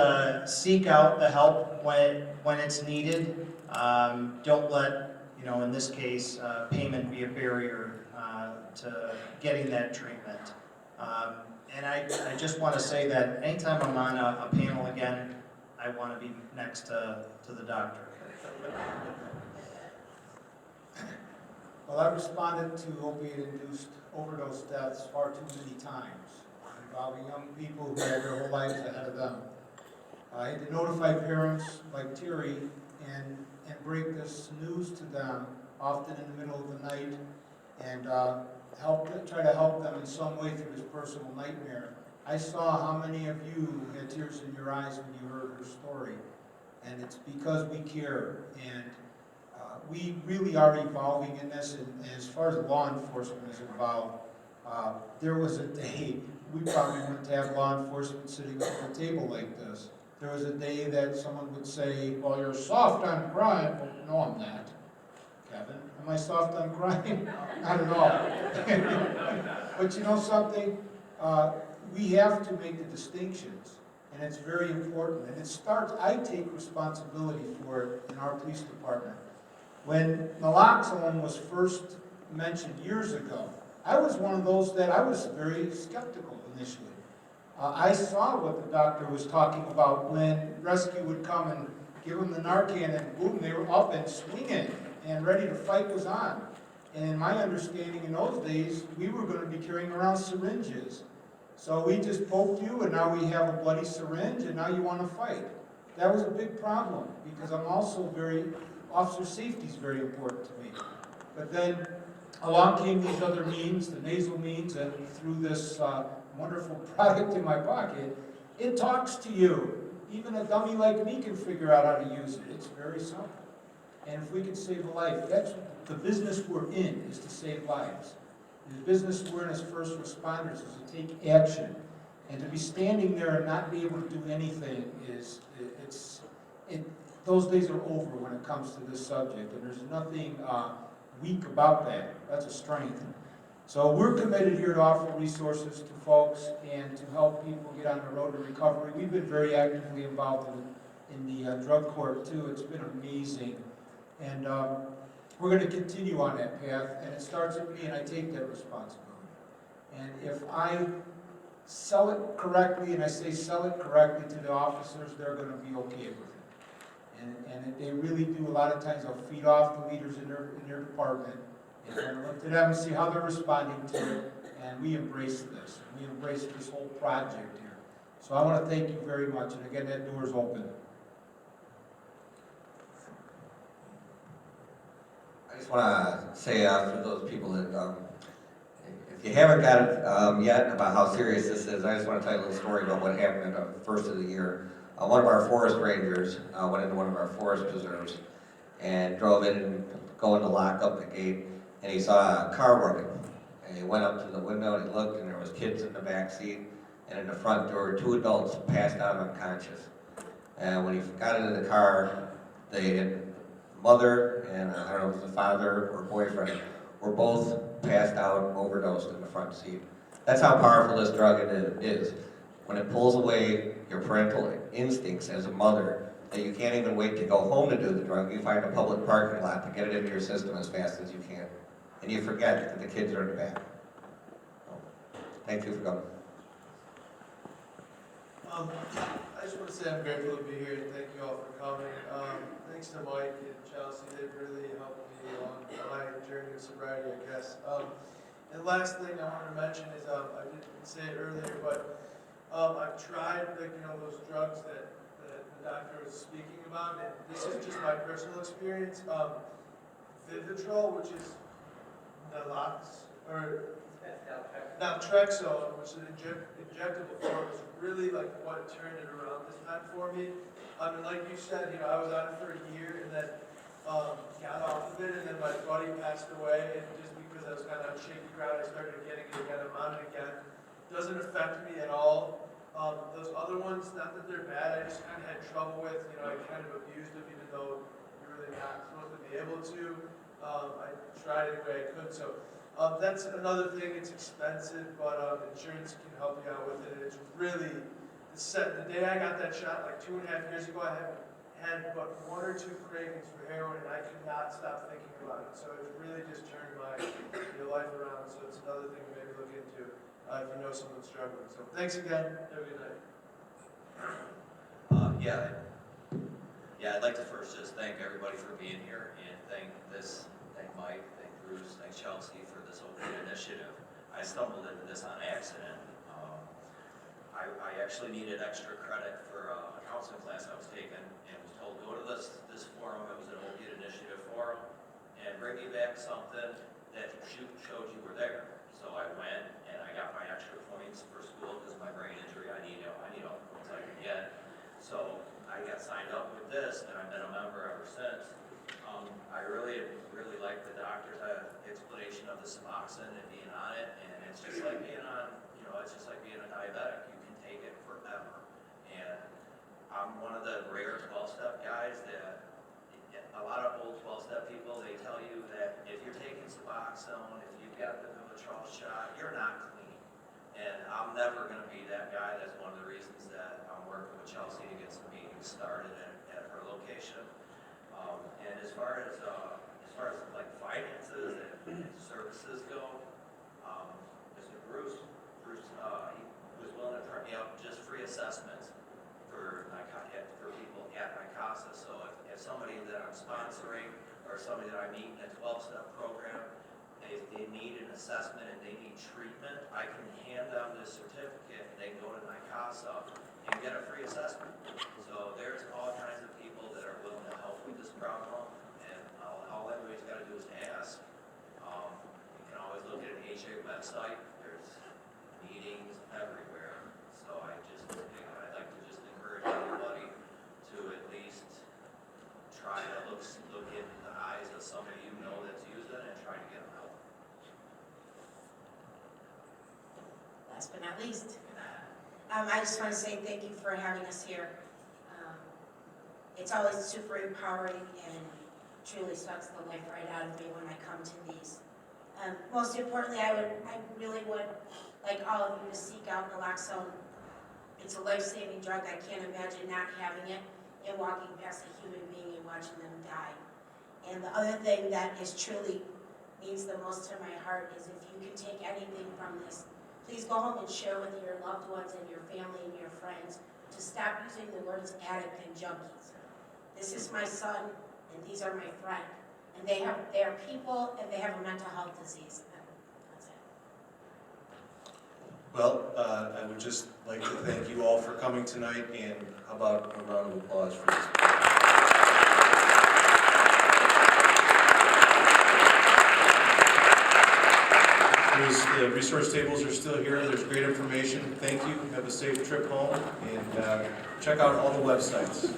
seek out the help when it's needed. Don't let, in this case, payment be a barrier to getting that treatment. And I just want to say that anytime I'm on a panel again, I want to be next to the doctor. Well, I responded to opiate-induced overdose deaths far too many times, involving young people who had their whole lives ahead of them. I had to notify parents like Terri and break this news to them, often in the middle of the night, and try to help them in some way through this personal nightmare. I saw how many of you had tears in your eyes when you heard her story, and it's because we care, and we really are evolving in this, and as far as law enforcement is involved, there was a day, we probably wouldn't have law enforcement sitting at a table like this. There was a day that someone would say, well, you're soft on crime. Well, no, I'm not. Kevin. Am I soft on crime? Not at all. But you know something? We have to make the distinctions, and it's very important. And it starts, I take responsibility for it in our police department. When naloxone was first mentioned years ago, I was one of those that I was very skeptical initially. I saw what the doctor was talking about when rescue would come and give them the Narcan, and boom, they were up and swinging and ready to fight was on. And in my understanding in those days, we were going to be carrying around syringes. So we just poked you, and now we have a bloody syringe, and now you want to fight. That was a big problem, because I'm also officer safety is very important to me. But then along came these other means, the nasal means, and through this wonderful product in my pocket, it talks to you. Even a dummy like me can figure out how to use it. It's very simple. And if we can save a life, that's the business we're in, is to save lives. The business we're in as first responders is to take action. And to be standing there and not be able to do anything those days are over when it comes to this subject. And there's nothing weak about that. That's a strength. So we're committed here to offer resources to folks and to help people get on the road to recovery. We've been very actively involved in the drug court too. It's been amazing. And we're going to continue on that path, and it starts with me, and I take that responsibility. And if I sell it correctly, and I say sell it correctly to the officers, they're going to be okay with it. And they really do, a lot of times they'll feed off the leaders in their department, and look to them and see how they're responding to it, and we embrace this. We embrace this whole project here. So I want to thank you very much, and again, that door is open. I just want to say for those people that, if you haven't got it yet about how serious this is, I just want to tell you a little story about what happened at the first of the year. One of our forest rangers went into one of our forest preserves and drove in and going to lock up the gate, and he saw a car running. And he went up to the window and he looked, and there was kids in the back seat, and in the front there were two adults passed out unconscious. And when he got into the car, the mother and I don't know if it was the father or boyfriend were both passed out, overdosed in the front seat. That's how powerful this drug is. When it pulls away your parental instincts as a mother, that you can't even wait to go home to do the drug, you find a public parking lot to get it into your system as fast as you can. And you forget that the kids are in the back. Thank you for coming. I just want to say I'm grateful to be here, and thank you all for coming. Thanks to Mike and Chelsea, they've really helped me along my journey of sobriety, I guess. And last thing I wanted to mention is, I didn't say it earlier, but I've tried, those drugs that the doctor was speaking about, and this is just my personal experience. Vivitrol, which is naltrexone, which is an injectable form, is really like what turned it around this time for me. And like you said, I was on it for a year and then got off of it, and then my buddy passed away, and just because I was kind of on shaky ground, I started getting it again. I'm on it again. Doesn't affect me at all. Those other ones, not that they're bad, I just kind of had trouble with. I kind of abused them, even though you're really not supposed to be able to. I tried any way I could. So that's another thing. It's expensive, but insurance can help you out with it. It's really the day I got that shot, like 2.5 years ago, I had but 1 or 2 cravings for heroin, and I could not stop thinking about it. So it really just turned my life around. So it's another thing to maybe look into. If you know someone's struggling. So thanks again. Have a good night. I'd like to first just thank everybody for being here, and thank Mike, thank Bruce, thank Chelsea for this open initiative. I stumbled into this on accident. I actually needed extra credit for a counseling class I was taking, and was told, go to this forum. It was an opioid initiative forum, and bring me back something that showed you were there. So I went, and I got my extra points for school because of my brain injury. I need all the points I can get. So I got signed up with this, and I've been a member ever since. I really like the doctor's explanation of the Suboxone and being on it, and it's just like being on, it's just like being a diabetic. You can take it forever. And I'm one of the rare 12-step guys that a lot of old 12-step people, they tell you that if you're taking Suboxone, if you've got the Vivitrol shot, you're not clean. And I'm never going to be that guy. That's one of the reasons that I'm working with Chelsea to get some meetings started at her location. And as far as like finances and services go, Mr. Bruce, he was willing to turn me up just free assessments for people at NICASA. So if somebody that I'm sponsoring or somebody that I meet in a 12-step program, if they need an assessment and they need treatment, I can hand them this certificate and they can go to NICASA and get a free assessment. So there's all kinds of people that are willing to help with this problem, and all everybody's got to do is ask. You can always look at an HA website. There's meetings everywhere. So I'd like to just encourage everybody to at least try to look in the eyes of somebody you know that's using it and try to get them help. Last but not least, I just want to say thank you for having us here. It's always super empowering and truly sucks the life right out of me when I come to these. Most importantly, I really would like all of you to seek out naloxone. It's a life-saving drug. I can't imagine not having it and walking past a human being and watching them die. And the other thing that is truly means the most to my heart is if you can take anything from this, please go home and share with your loved ones and your family and your friends to stop using the words addict and junkies. This is my son, and these are my friend. And they are people, and they have a mental health disease. That's it. Well, I would just like to thank you all for coming tonight, and how about a round of applause for this? The resource tables are still here. There's great information. Thank you. Have a safe trip home, and check out all the websites.